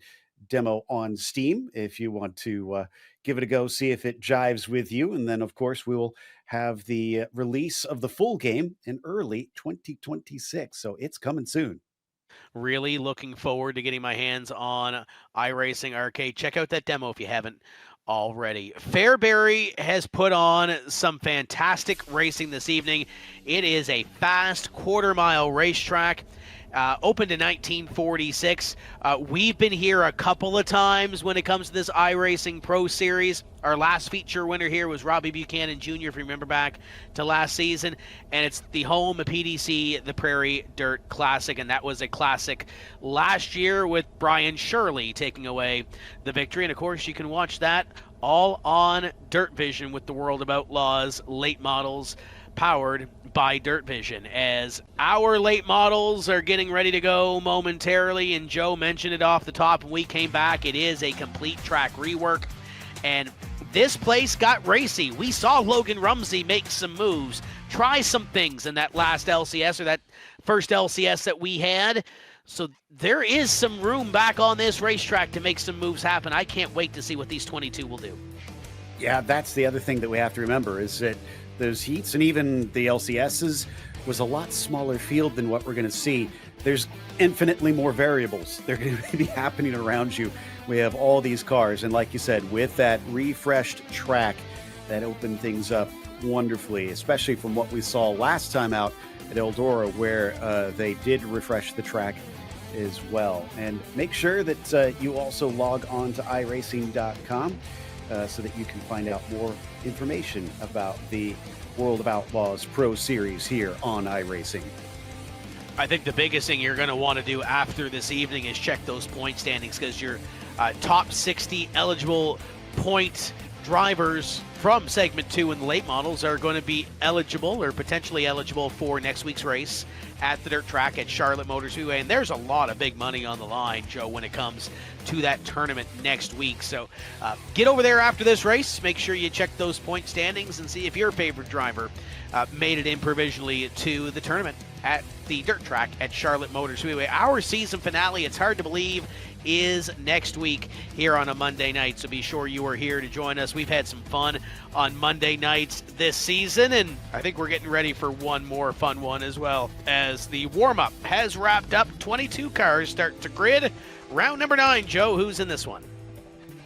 demo on Steam if you want to give it a go, see if it jives with you. And then, of course, we will have the release of the full game in early 2026. So it's coming soon. Really looking forward to getting my hands on iRacing Arcade. Check out that demo if you haven't already. Fairbury has put on some fantastic racing this evening. It is a fast quarter-mile racetrack. Opened in 1946. We've been here a couple of times when it comes to this iRacing Pro Series. Our last feature winner here was Robbie Buchanan Jr., if you remember back to last season. And it's the home of PDC, the Prairie Dirt Classic. And that was a classic last year with Brian Shirley taking away the victory. And, of course, you can watch that all on Dirt Vision with the World of Outlaws late models powered by Dirt Vision, as our late models are getting ready to go momentarily. And Joe mentioned it off the top when we came back. It is a complete track rework, and this place got racy. We saw Logan Rumsey make some moves, try some things in that last LCS, or that first LCS that we had. So there is some room back on this racetrack to make some moves happen. I can't wait to see what these 22 will do. Yeah, that's the other thing that we have to remember is that those heats and even the LCSs was a lot smaller field than what we're going to see. There's infinitely more variables. They're going to be happening around you. We have all these cars. And like you said, with that refreshed track, that opened things up wonderfully, especially from what we saw last time out at Eldora, where they did refresh the track as well. And make sure that you also log on to iRacing.com so that you can find out more information about the World of Outlaws Pro Series here on iRacing. I think the biggest thing you're going to want to do after this evening is check those point standings, because your top 60 eligible point drivers from segment 2 in the late models are going to be eligible or potentially eligible for next week's race at the dirt track at Charlotte Motor Speedway. And there's a lot of big money on the line, Joe, when it comes to that tournament next week. So get over there after this race. Make sure you check those point standings and see if your favorite driver made it in provisionally to the tournament at the dirt track at Charlotte Motor Speedway. Our season finale, it's hard to believe, is next week here on a Monday night. So be sure you are here to join us. We've had some fun on Monday nights this season. And I think we're getting ready for one more fun one as well, as the warm-up has wrapped up. 22 cars start to grid. Round number 9, Joe, who's in this one?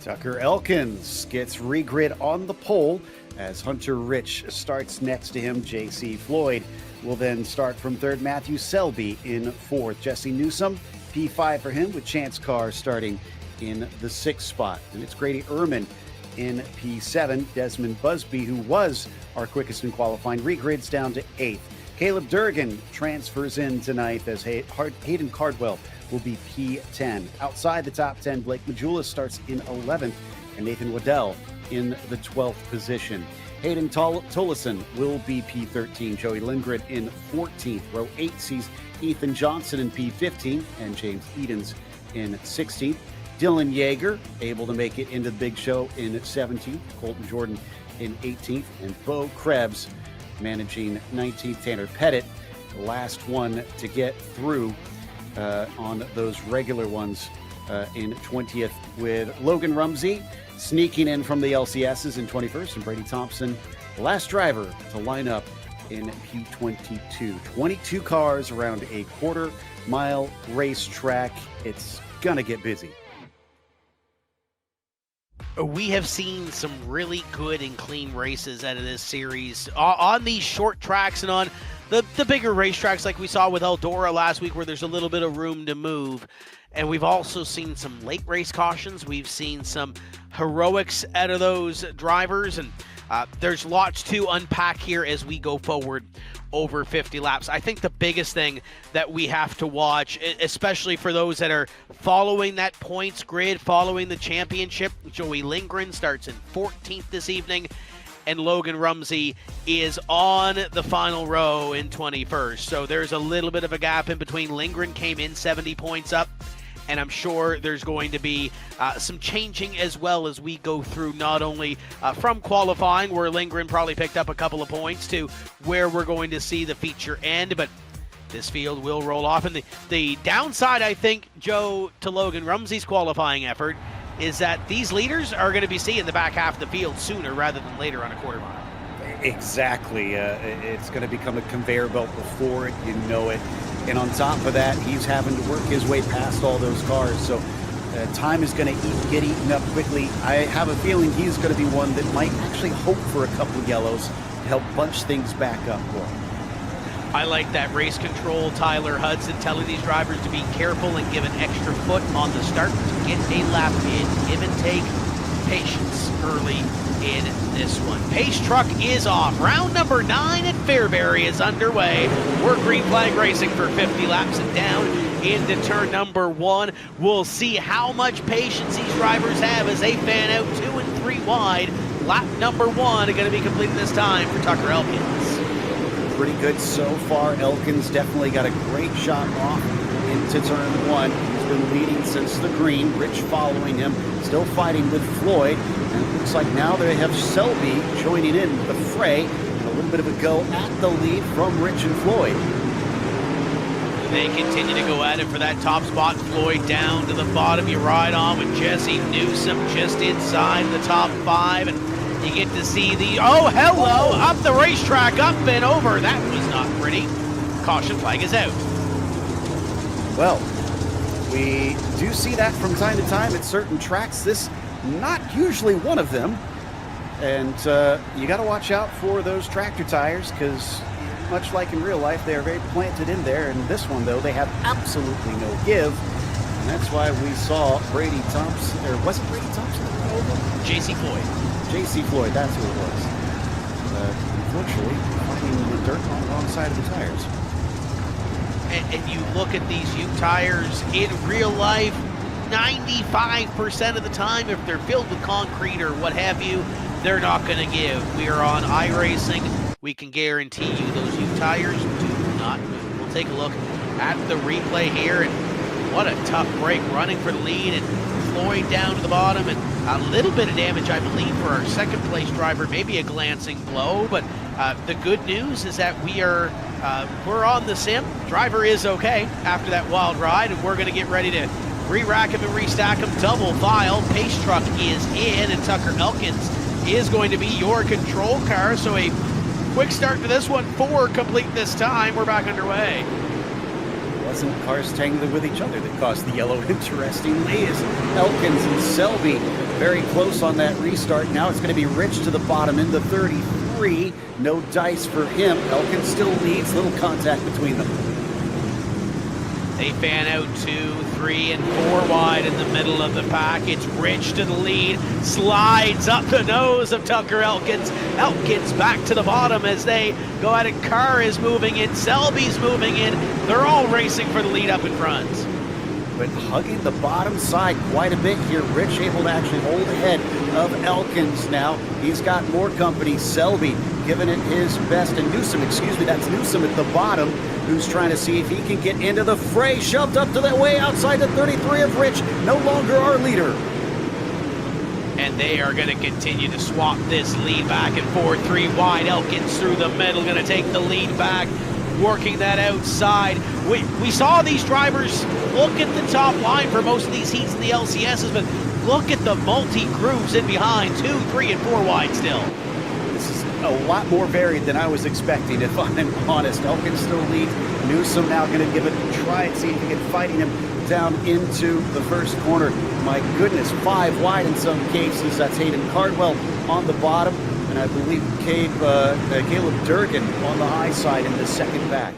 Tucker Elkins gets regrid on the pole as Hunter Rich starts next to him. J.C. Floyd will then start from third. Matthew Selby in fourth. Jesse Newsom, P5 for him, with Chance Carr starting in the 6th spot. And it's Grady Ehrman in P7. Desmond Busby, who was our quickest in qualifying, regrids down to 8th. Caleb Durgan transfers in tonight as Hayden Cardwell will be P10. Outside the top 10, Blake Majulis starts in 11th, and Nathan Waddell in the 12th position. Hayden Tollison will be P13. Joey Lindgren in 14th. Row 8 sees Ethan Johnson in P15 and James Edens in 16th. Dylan Yeager able to make it into the big show in 17th. Colton Jordan in 18th. And Bo Krebs managing 19th. Tanner Pettit, the last one to get through on those regular ones in 20th, with Logan Rumsey sneaking in from the LCSs in 21st, and Brady Thompson, the last driver to line up in P22. 22 cars around a quarter-mile racetrack. It's gonna get busy. We have seen some really good and clean races out of this series on these short tracks and on the bigger racetracks like we saw with Eldora last week, where there's a little bit of room to move. And we've also seen some late race cautions. We've seen some heroics out of those drivers. And there's lots to unpack here as we go forward over 50 laps. I think the biggest thing that we have to watch, especially for those that are following that points grid, following the championship, Joey Lindgren starts in 14th this evening, and Logan Rumsey is on the final row in 21st. So there's a little bit of a gap in between. Lindgren came in 70 points up, and I'm sure there's going to be some changing as well as we go through, not only from qualifying, where Lindgren probably picked up a couple of points, to where we're going to see the feature end, but this field will roll off. And the downside, I think, Joe, to Logan Rumsey's qualifying effort is that these leaders are going to be seeing the back half of the field sooner rather than later on a quarter mile. Exactly. It's going to become a conveyor belt before you know it. And on top of that, he's having to work his way past all those cars. So time is going to get eaten up quickly. I have a feeling he's going to be one that might actually hope for a couple of yellows to help bunch things back up for him. I like that race control, Tyler Hudson telling these drivers to be careful and give an extra foot on the start to get a lap in. Give and take, patience early in this one. Pace truck is off. Round number 9 at Fairbury is underway. We're green flag racing for 50 laps and down into turn number 1. We'll see how much patience these drivers have as they fan out 2 and 3 wide. Lap number 1 are going to be completed this time for Tucker Elkins. Pretty good so far. Elkins definitely got a great shot off into turn 1. He's been leading since the green. Rich following him, still fighting with Floyd. And it looks like now they have Selby joining in the fray. And a little bit of a go at the lead from Rich and Floyd. They continue to go at it for that top spot. Floyd down to the bottom. You ride on with Jesse Newsom just inside the top 5. And you get to see the, oh, hello, up the racetrack, up and over. That was not pretty. Caution flag is out. Well, we do see that from time to time at certain tracks. This not usually one of them. And you got to watch out for those tractor tires, because much like in real life, they are very planted in there. And this one, though, they have absolutely no give. And that's why we saw Brady Thompson, or was it Brady Thompson that went over? J.C. Floyd. J.C. Floyd, that's who it was. Unfortunately, finding the dirt on the wrong side of the tires. And you look at these Ute tires in real life, 95% of the time, if they're filled with concrete or what have you, they're not going to give. We are on iRacing. We can guarantee you those Ute tires do not move. We'll take a look at the replay here, and what a tough break running for the lead, and Floyd down to the bottom, and a little bit of damage, I believe, for our second place driver, maybe a glancing blow, but the good news is that we're on the sim. Driver is okay after that wild ride, and we're going to get ready to re-rack him and restack him. Double file. Pace truck is in, and Tucker Elkins is going to be your control car. So a quick start to this one, 4 complete this time. We're back underway. It wasn't cars tangling with each other that caused the yellow. Interestingly, is Elkins and Selby very close on that restart. Now it's going to be Rich to the bottom in the 33. No dice for him. Elkins still leads. Little contact between them. They fan out 2, 3, and 4 wide in the middle of the pack. It's Rich to the lead, slides up the nose of Tucker Elkins. Elkins back to the bottom as they go at it. Carr is moving in, Selby's moving in. They're all racing for the lead up in front. But hugging the bottom side quite a bit here. Rich able to actually hold ahead of Elkins now. He's got more company. Selby giving it his best. And Newsom, that's Newsom at the bottom, who's trying to see if he can get into the fray. Shoved up to the way outside the 33 of Rich. No longer our leader. And they are going to continue to swap this lead back and forth. 3 wide. Elkins through the middle, going to take the lead back. Working that outside. We saw these drivers look at the top line for most of these heats in the LCSs, but look at the multi-grooves in behind. 2, 3, and 4 wide still. This is a lot more varied than I was expecting, if I'm honest. Elkins still leads. Newsom now going to give it a try and see if he can fighting him down into the first corner. My goodness, 5 wide in some cases. That's Hayden Cardwell on the bottom. And I believe Caleb Durgan on the high side in the second back.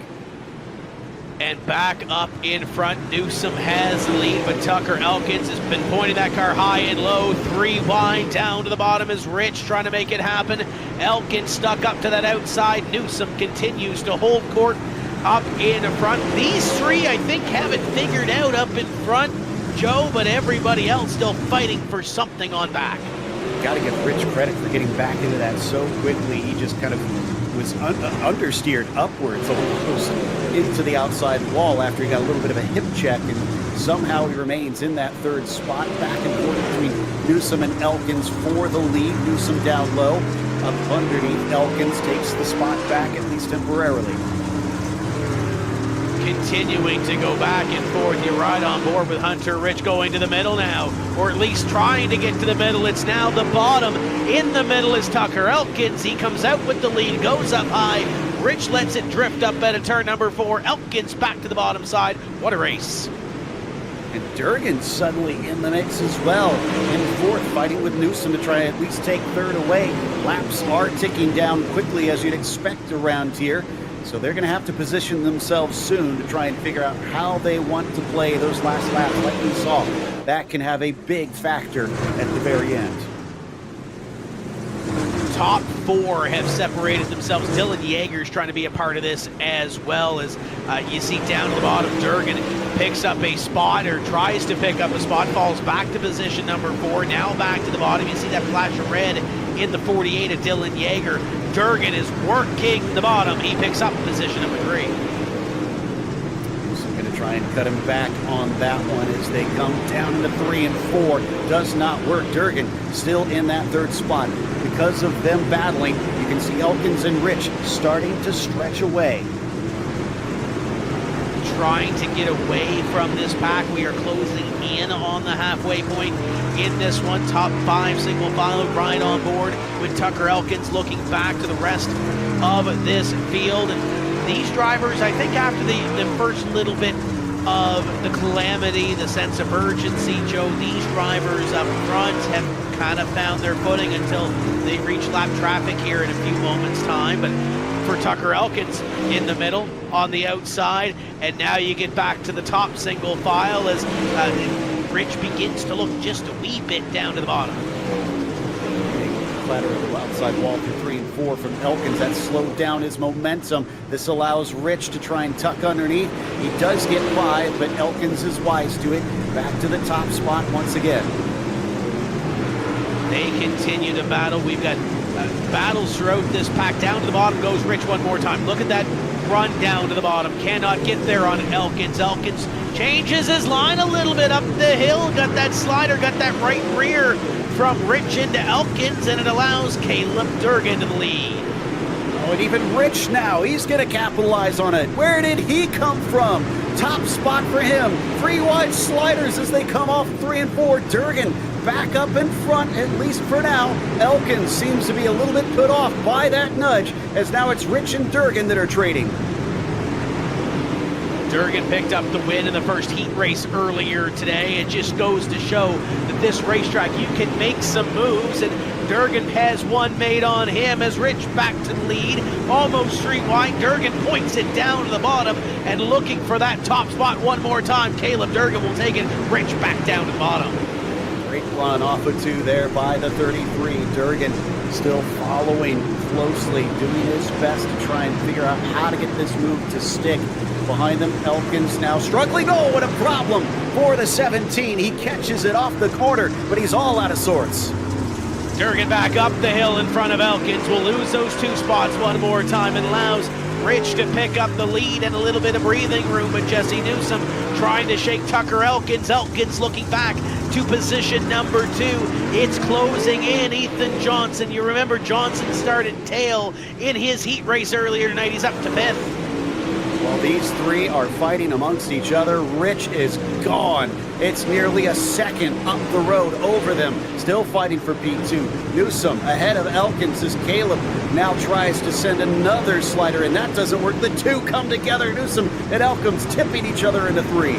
And back up in front, Newsom has the lead, but Tucker Elkins has been pointing that car high and low. 3 wide down to the bottom is Rich trying to make it happen. Elkins stuck up to that outside. Newsom continues to hold court up in front. These 3, I think, have it figured out up in front, Joe, but everybody else still fighting for something on back. Got to give Rich credit for getting back into that so quickly. He just kind of was understeered upwards almost into the outside wall after he got a little bit of a hip check, and somehow he remains in that 3rd spot, back and forth between Newsom and Elkins for the lead. Newsom down low, up underneath. Elkins takes the spot back, at least temporarily. Continuing to go back and forth. You're right on board with Hunter Rich going to the middle now, or at least trying to get to the middle. It's now the bottom. In the middle is Tucker Elkins. He comes out with the lead, goes up high. Rich lets it drift up at a turn number 4. Elkins back to the bottom side. What a race. And Durgan suddenly in the mix as well. In 4th, fighting with Newsom to try at least take 3rd away. Laps are ticking down quickly, as you'd expect around here. So they're going to have to position themselves soon to try and figure out how they want to play those last laps like we saw. That can have a big factor at the very end. Top 4 have separated themselves. Dylan Yeager's trying to be a part of this as well. As you see down to the bottom, Durgan picks up a spot, or tries to pick up a spot, falls back to position number 4, now back to the bottom. You see that flash of red in the 48 of Dylan Yeager. Durgan is working the bottom. He picks up position number 3. So going to try and cut him back on that one as they come down into 3 and 4. Does not work. Durgan still in that 3rd spot. Because of them battling, you can see Elkins and Rich starting to stretch away. Trying to get away from this pack. We are closing in on the halfway point in this one. Top 5 single file right on board with Tucker Elkins looking back to the rest of this field. And these drivers, I think after the first little bit of the calamity, the sense of urgency, Joe, these drivers up front have kind of found their footing until they reach lap traffic here in a few moments' time. But for Tucker Elkins in the middle, on the outside, and now you get back to the top single file as Rich begins to look just a wee bit down to the bottom. Clatter of the outside wall through 3 and 4 from Elkins. That slowed down his momentum. This allows Rich to try and tuck underneath. He does get by, but Elkins is wise to it. Back to the top spot once again. They continue to battle. We've got battles throughout this pack. Down to the bottom goes Rich one more time. Look at that run down to the bottom. Cannot get there on Elkins. Elkins changes his line a little bit up the hill. Got that slider, got that right rear from Rich into Elkins, and it allows Caleb Durgan to the lead. Oh, and even Rich now, he's going to capitalize on it. Where did he come from? Top spot for him. 3 wide sliders as they come off 3 and 4. Durgan back up in front, at least for now. Elkins seems to be a little bit put off by that nudge, as now it's Rich and Durgan that are trading. Durgan picked up the win in the first heat race earlier today. It just goes to show that this racetrack, you can make some moves, and Durgan has one made on him as Rich back to the lead, almost street wide. Durgan points it down to the bottom and looking for that top spot one more time. Caleb Durgan will take it. Rich back down to the bottom. Great run off of 2 there by the 33. Durgan still following closely, doing his best to try and figure out how to get this move to stick. Behind them, Elkins now struggling. Oh, what a problem for the 17. He catches it off the corner, but he's all out of sorts. Durgan back up the hill in front of Elkins. Will lose those 2 spots one more time and allows Rich to pick up the lead and a little bit of breathing room, but Jesse Newsom trying to shake Tucker Elkins. Elkins looking back to position number 2. It's closing in. Ethan Johnson. You remember Johnson started tail in his heat race earlier tonight. He's up to 5th. While these 3 are fighting amongst each other, Rich is gone. It's nearly a second up the road over them. Still fighting for P2. Newsom ahead of Elkins as Caleb now tries to send another slider, and that doesn't work. The 2 come together. Newsom and Elkins tipping each other into 3.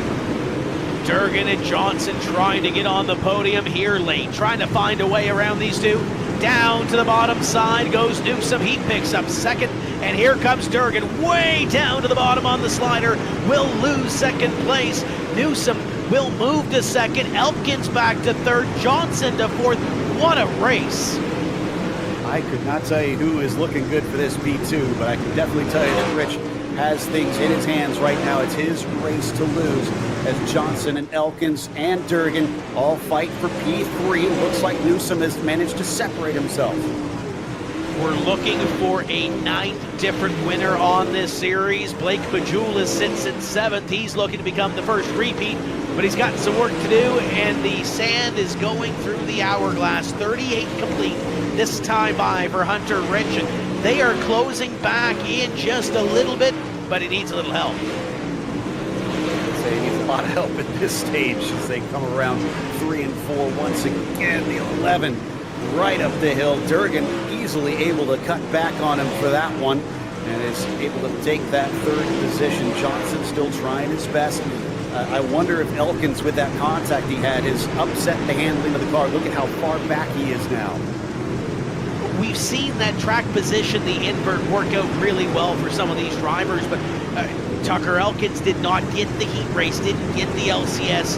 Durgan and Johnson trying to get on the podium here late, trying to find a way around these 2. Down to the bottom side goes Newsom. He picks up 2nd, and here comes Durgan way down to the bottom on the slider. Will lose 2nd place. Newsom will move to 2nd. Elkins back to 3rd. Johnson to 4th. What a race. I could not tell you who is looking good for this P2, but I can definitely tell you that Rich has things in his hands right now. It's his race to lose as Johnson and Elkins and Durgan all fight for P3. Looks like Newsom has managed to separate himself. We're looking for a 9th different winner on this series. Blake Majula sits in 7th. He's looking to become the first repeat, but he's got some work to do, and the sand is going through the hourglass. 38 complete this time by for Hunter Rich, and they are closing back in just a little bit, but he needs a little help. He needs a lot of help at this stage as they come around 3 and 4 once again. The 11 right up the hill. Durgan easily able to cut back on him for that one and is able to take that 3rd position. Johnson still trying his best. I wonder if Elkins, with that contact he had, has upset the handling of the car. Look at how far back he is now. We've seen that track position, the invert, work out really well for some of these drivers, but Tucker Elkins did not get the heat race, didn't get the LCS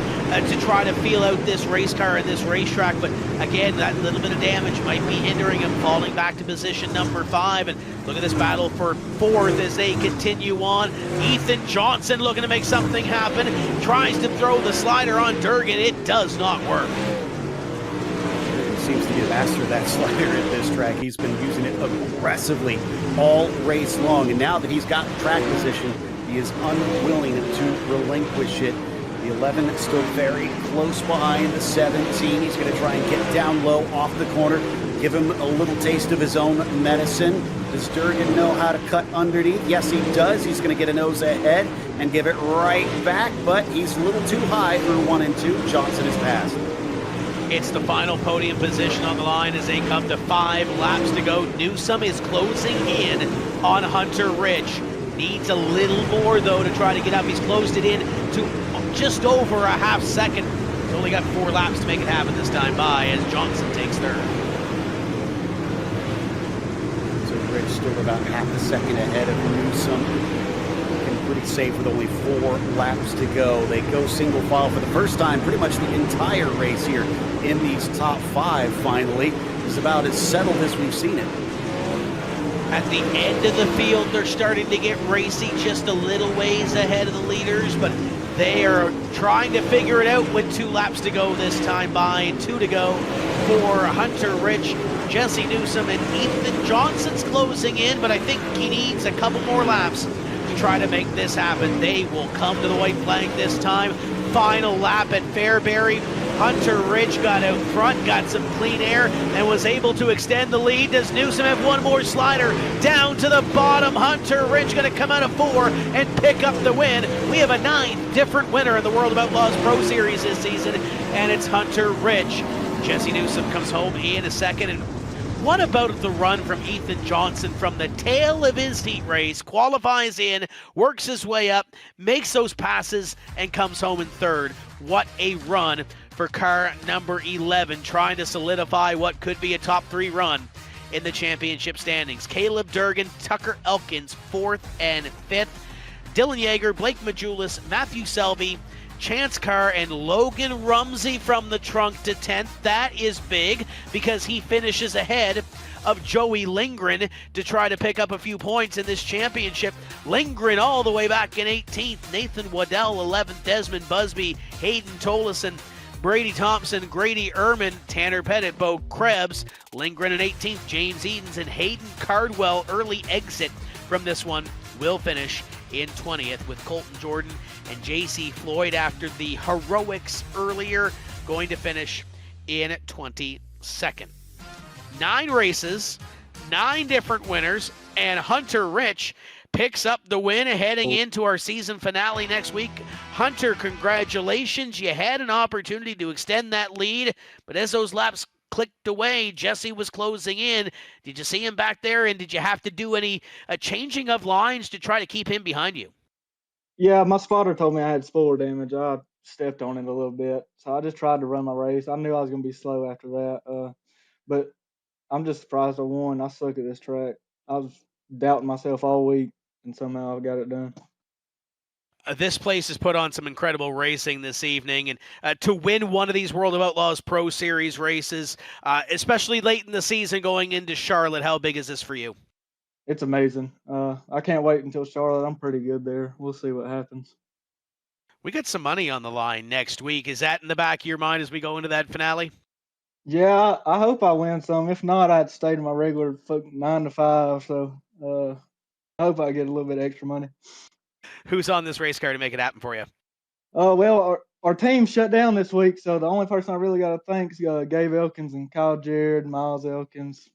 to try to feel out this race car and this racetrack, but again, that little bit of damage might be hindering him, falling back to position number 5, and look at this battle for 4th as they continue on. Ethan Johnson looking to make something happen, tries to throw the slider on Durgan. It does not work. Seems to be the master of that slider at this track. He's been using it aggressively all race long, and now that he's got track position, he is unwilling to relinquish it. The 11 is still very close behind the 17. He's going to try and get down low off the corner, give him a little taste of his own medicine. Does Durgan know how to cut underneath? Yes, he does. He's going to get a nose ahead and give it right back, but he's a little too high through 1 and 2. Johnson is passed. It's the final podium position on the line as they come to 5 laps to go. Newsom is closing in on Hunter Rich. Needs a little more, though, to try to get up. He's closed it in to just over a half second. He's only got 4 laps to make it happen this time by as Johnson takes 3rd. So Rich still about half a second ahead of Newsom. Pretty safe with only 4 laps to go. They go single file for the first time pretty much the entire race here in these top 5 finally. It's about as settled as we've seen it. At the end of the field, they're starting to get racy, just a little ways ahead of the leaders, but they are trying to figure it out with 2 laps to go this time by, and 2 to go for Hunter Rich. Jesse Newsom and Ethan Johnson's closing in, but I think he needs a couple more laps to try to make this happen. They will come to the white flag this time. Final lap at Fairbury. Hunter Rich got out front, got some clean air, and was able to extend the lead. Does Newsom have one more slider down to the bottom? Hunter Rich going to come out of 4 and pick up the win. We have a 9th different winner in the World of Outlaws Pro Series this season, and it's Hunter Rich. Jesse Newsom comes home in a second. And what about the run from Ethan Johnson from the tail of his heat race? Qualifies in, works his way up, makes those passes, and comes home in third. What a run for car number 11, trying to solidify what could be a top 3 run in the championship standings. Caleb Durgan, Tucker Elkins, 4th and 5th. Dylan Yeager, Blake Majulis, Matthew Selby, Chance Carr, and Logan Rumsey from the trunk to 10th. That is big because he finishes ahead of Joey Lindgren to try to pick up a few points in this championship. Lindgren all the way back in 18th. Nathan Waddell, 11th. Desmond Busby, Hayden Tolleson, Brady Thompson, Grady Ehrman, Tanner Pettit, Bo Krebs, Lindgren in 18th, James Edens, and Hayden Cardwell. Early exit from this one will finish in 20th with Colton Jordan and J.C. Floyd after the heroics earlier, going to finish in 22nd. 9 races, 9 different winners, and Hunter Rich picks up the win heading into our season finale next week. Hunter, congratulations. You had an opportunity to extend that lead, but as those laps clicked away, Jesse was closing in. Did you see him back there, and did you have to do any changing of lines to try to keep him behind you? Yeah, my spotter told me I had spoiler damage. I stepped on it a little bit, so I just tried to run my race. I knew I was going to be slow after that, but I'm just surprised I won. I suck at this track. I was doubting myself all week, and somehow I got it done. This place has put on some incredible racing this evening, and to win one of these World of Outlaws Pro Series races, especially late in the season going into Charlotte, how big is this for you? It's amazing. I can't wait until Charlotte. I'm pretty good there. We'll see what happens. We got some money on the line next week. Is that in the back of your mind as we go into that finale? Yeah, I hope I win some. If not, I'd stay to my regular 9 to 5. So I hope I get a little bit extra money. Who's on this race car to make it happen for you? Well, our team shut down this week, so the only person I really got to thank is Gabe Elkins and Kyle Jared, Miles Elkins,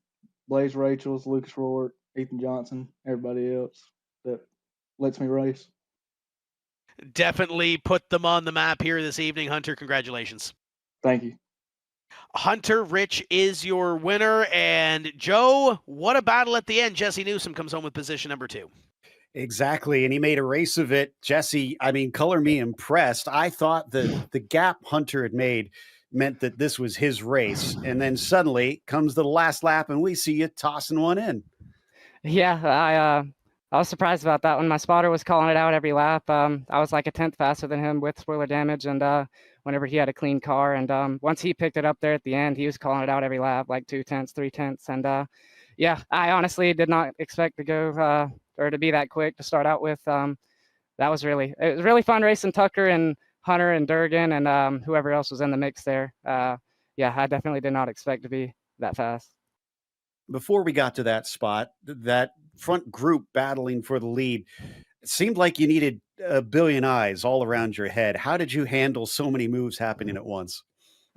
Blaze Rachels, Lucas Rourke, Ethan Johnson, everybody else that lets me race. Definitely put them on the map here this evening. Hunter, congratulations. Thank you. Hunter Rich is your winner. And Joe, what a battle at the end. Jesse Newsom comes home with position number 2. Exactly, and he made a race of it. Jesse, I mean, color me impressed. I thought the gap Hunter had made meant that this was his race, and then suddenly comes the last lap, and we see you tossing one in. Yeah, I was surprised about that one. My spotter was calling it out every lap. I was like a 10th faster than him with spoiler damage, and whenever he had a clean car, and once he picked it up there at the end, he was calling it out every lap, like 2 tenths, 3 tenths, and yeah, I honestly did not expect to go or to be that quick to start out with. It was really fun racing Tucker and Hunter and Durgan and whoever else was in the mix there. Yeah, I definitely did not expect to be that fast. Before we got to that spot, that front group battling for the lead, it seemed like you needed a billion eyes all around your head. How did you handle so many moves happening at once?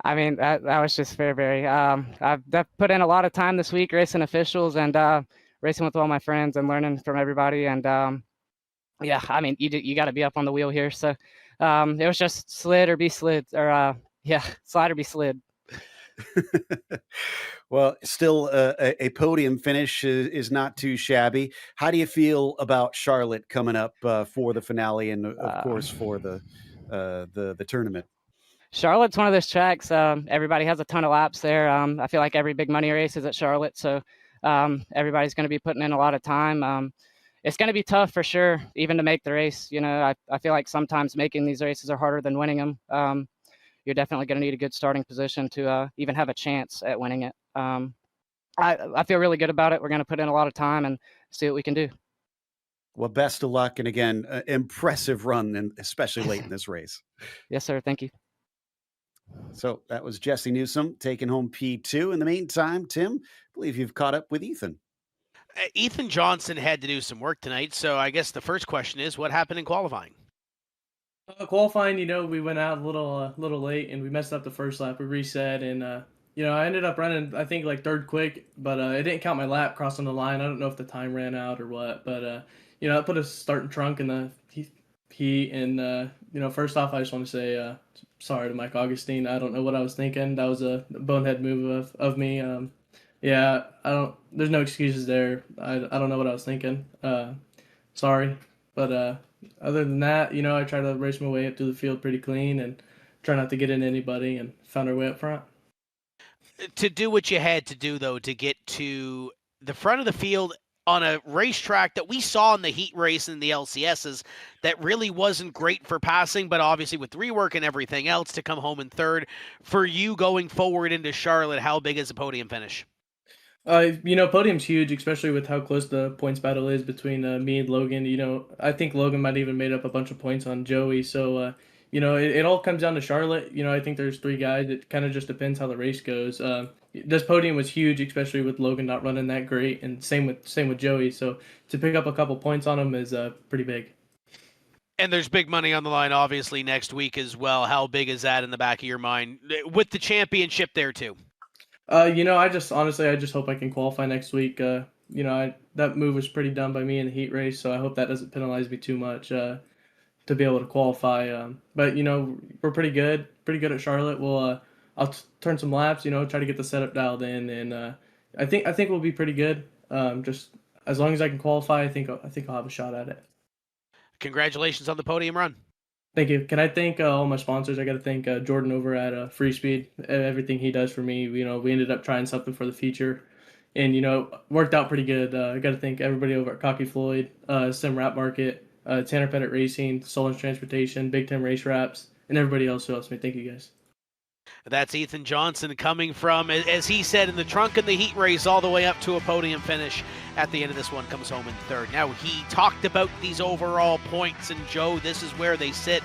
I mean, that was just Fairbury. I've put in a lot of time this week racing officials and racing with all my friends and learning from everybody. And yeah, I mean, you got to be up on the wheel here. So it was just slid or be slid, or yeah, slide or be slid. Well, still a podium finish is not too shabby. How do you feel about Charlotte coming up for the finale and, of course, for the tournament? Charlotte's one of those tracks. Everybody has a ton of laps there. I feel like every big money race is at Charlotte, so everybody's going to be putting in a lot of time. It's going to be tough for sure, even to make the race. You know, I feel like sometimes making these races are harder than winning them. You're definitely going to need a good starting position to even have a chance at winning it. I feel really good about it. We're going to put in a lot of time and see what we can do. Well, best of luck. And again, impressive run, and especially late in this race. Yes, sir. Thank you. So that was Jesse Newsom taking home P2. In the meantime, Tim, I believe you've caught up with Ethan. Ethan Johnson had to do some work tonight. So I guess the first question is, what happened in qualifying? Qualifying, we went out a little late and we messed up the first lap. We reset and, I ended up running, I think, like third quick, but it didn't count my lap crossing the line. I don't know if the time ran out or what, but, I put a starting trunk in the heat. And, first off, I just want to say sorry to Mike Augustine. I don't know what I was thinking. That was a bonehead move of me. Yeah, I don't. There's no excuses there. I don't know what I was thinking. Sorry, but other than that, I try to race my way up through the field pretty clean and try not to get into anybody, and found our way up front. To do what you had to do, though, to get to the front of the field on a racetrack that we saw in the heat race and the LCSs that really wasn't great for passing, but obviously with rework and everything else to come home in third. For you going forward into Charlotte, how big is the podium finish? Podium's huge, especially with how close the points battle is between me and Logan. I think Logan might even made up a bunch of points on Joey. So, it all comes down to Charlotte. I think there's 3 guys. It kind of just depends how the race goes. This podium was huge, especially with Logan not running that great, and same with Joey. So to pick up a couple points on him is pretty big. And there's big money on the line, obviously, next week as well. How big is that in the back of your mind with the championship there too? I just hope I can qualify next week. That move was pretty dumb by me in the heat race, so I hope that doesn't penalize me too much to be able to qualify. But we're pretty good at Charlotte. I'll turn some laps, try to get the setup dialed in, and I think we'll be pretty good. Just as long as I can qualify, I think I'll have a shot at it. Congratulations on the podium run. Thank you. Can I thank all my sponsors? I got to thank Jordan over at Free Speed. Everything he does for me. We ended up trying something for the future, and worked out pretty good. I got to thank everybody over at Cocky Floyd, Sim Rap Market, Tanner Pettit Racing, Solon's Transportation, Big Tim Race Wraps, and everybody else who helps me. Thank you guys. That's Ethan Johnson coming from, as he said, in the trunk in the heat race all the way up to a podium finish. At the end of this one, comes home in third. Now, he talked about these overall points, and Joe, this is where they sit.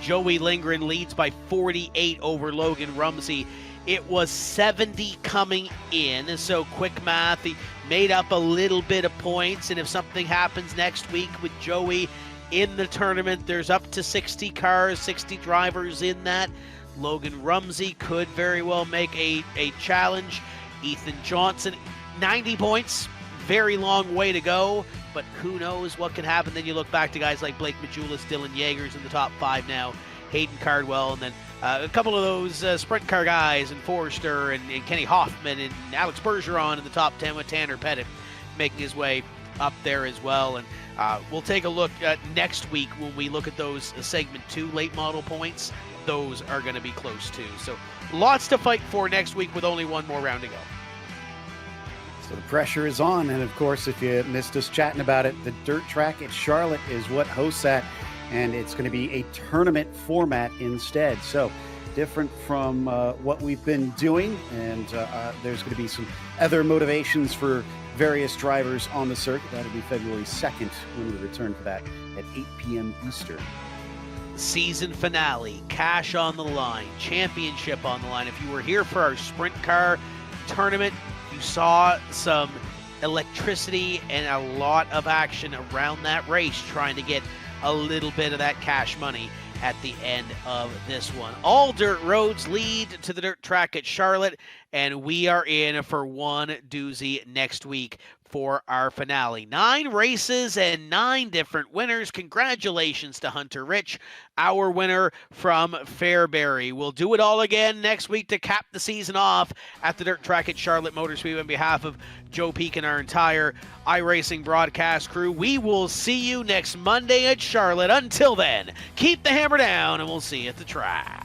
Joey Lindgren leads by 48 over Logan Rumsey. It was 70 coming in, so quick math, he made up a little bit of points, and if something happens next week with Joey in the tournament, there's up to 60 cars, 60 drivers in that. Logan Rumsey could very well make a challenge. Ethan Johnson, 90 points, very long way to go, but who knows what can happen. Then you look back to guys like Blake Majulis, Dylan Yeagers in the top 5 now, Hayden Cardwell, and then a couple of those sprint car guys, and Forrester and Kenny Hoffman and Alex Bergeron in the top 10 with Tanner Pettit making his way up there as well. And we'll take a look next week when we look at those segment 2 late model points. Those are going to be close too. So lots to fight for next week with only one more round to go. So the pressure is on. And of course, if you missed us chatting about it, the dirt track at Charlotte is what hosts that. And it's going to be a tournament format instead. So different from what we've been doing. And there's going to be some other motivations for various drivers on the circuit. That'll be February 2nd when we return for that at 8 p.m. Eastern. Season finale, cash on the line, championship on the line. If you were here for our sprint car tournament, you saw some electricity and a lot of action around that race trying to get a little bit of that cash money at the end of this one. All dirt roads lead to the dirt track at Charlotte, and we are in for one doozy next week for our finale. 9 races and 9 different winners. Congratulations to Hunter Rich, our winner from Fairbury. We'll do it all again next week to cap the season off at the dirt track at Charlotte Motor Speedway. On behalf of Joe Peak and our entire iRacing broadcast crew, we will see you next Monday at Charlotte. Until then, keep the hammer down, and we'll see you at the track.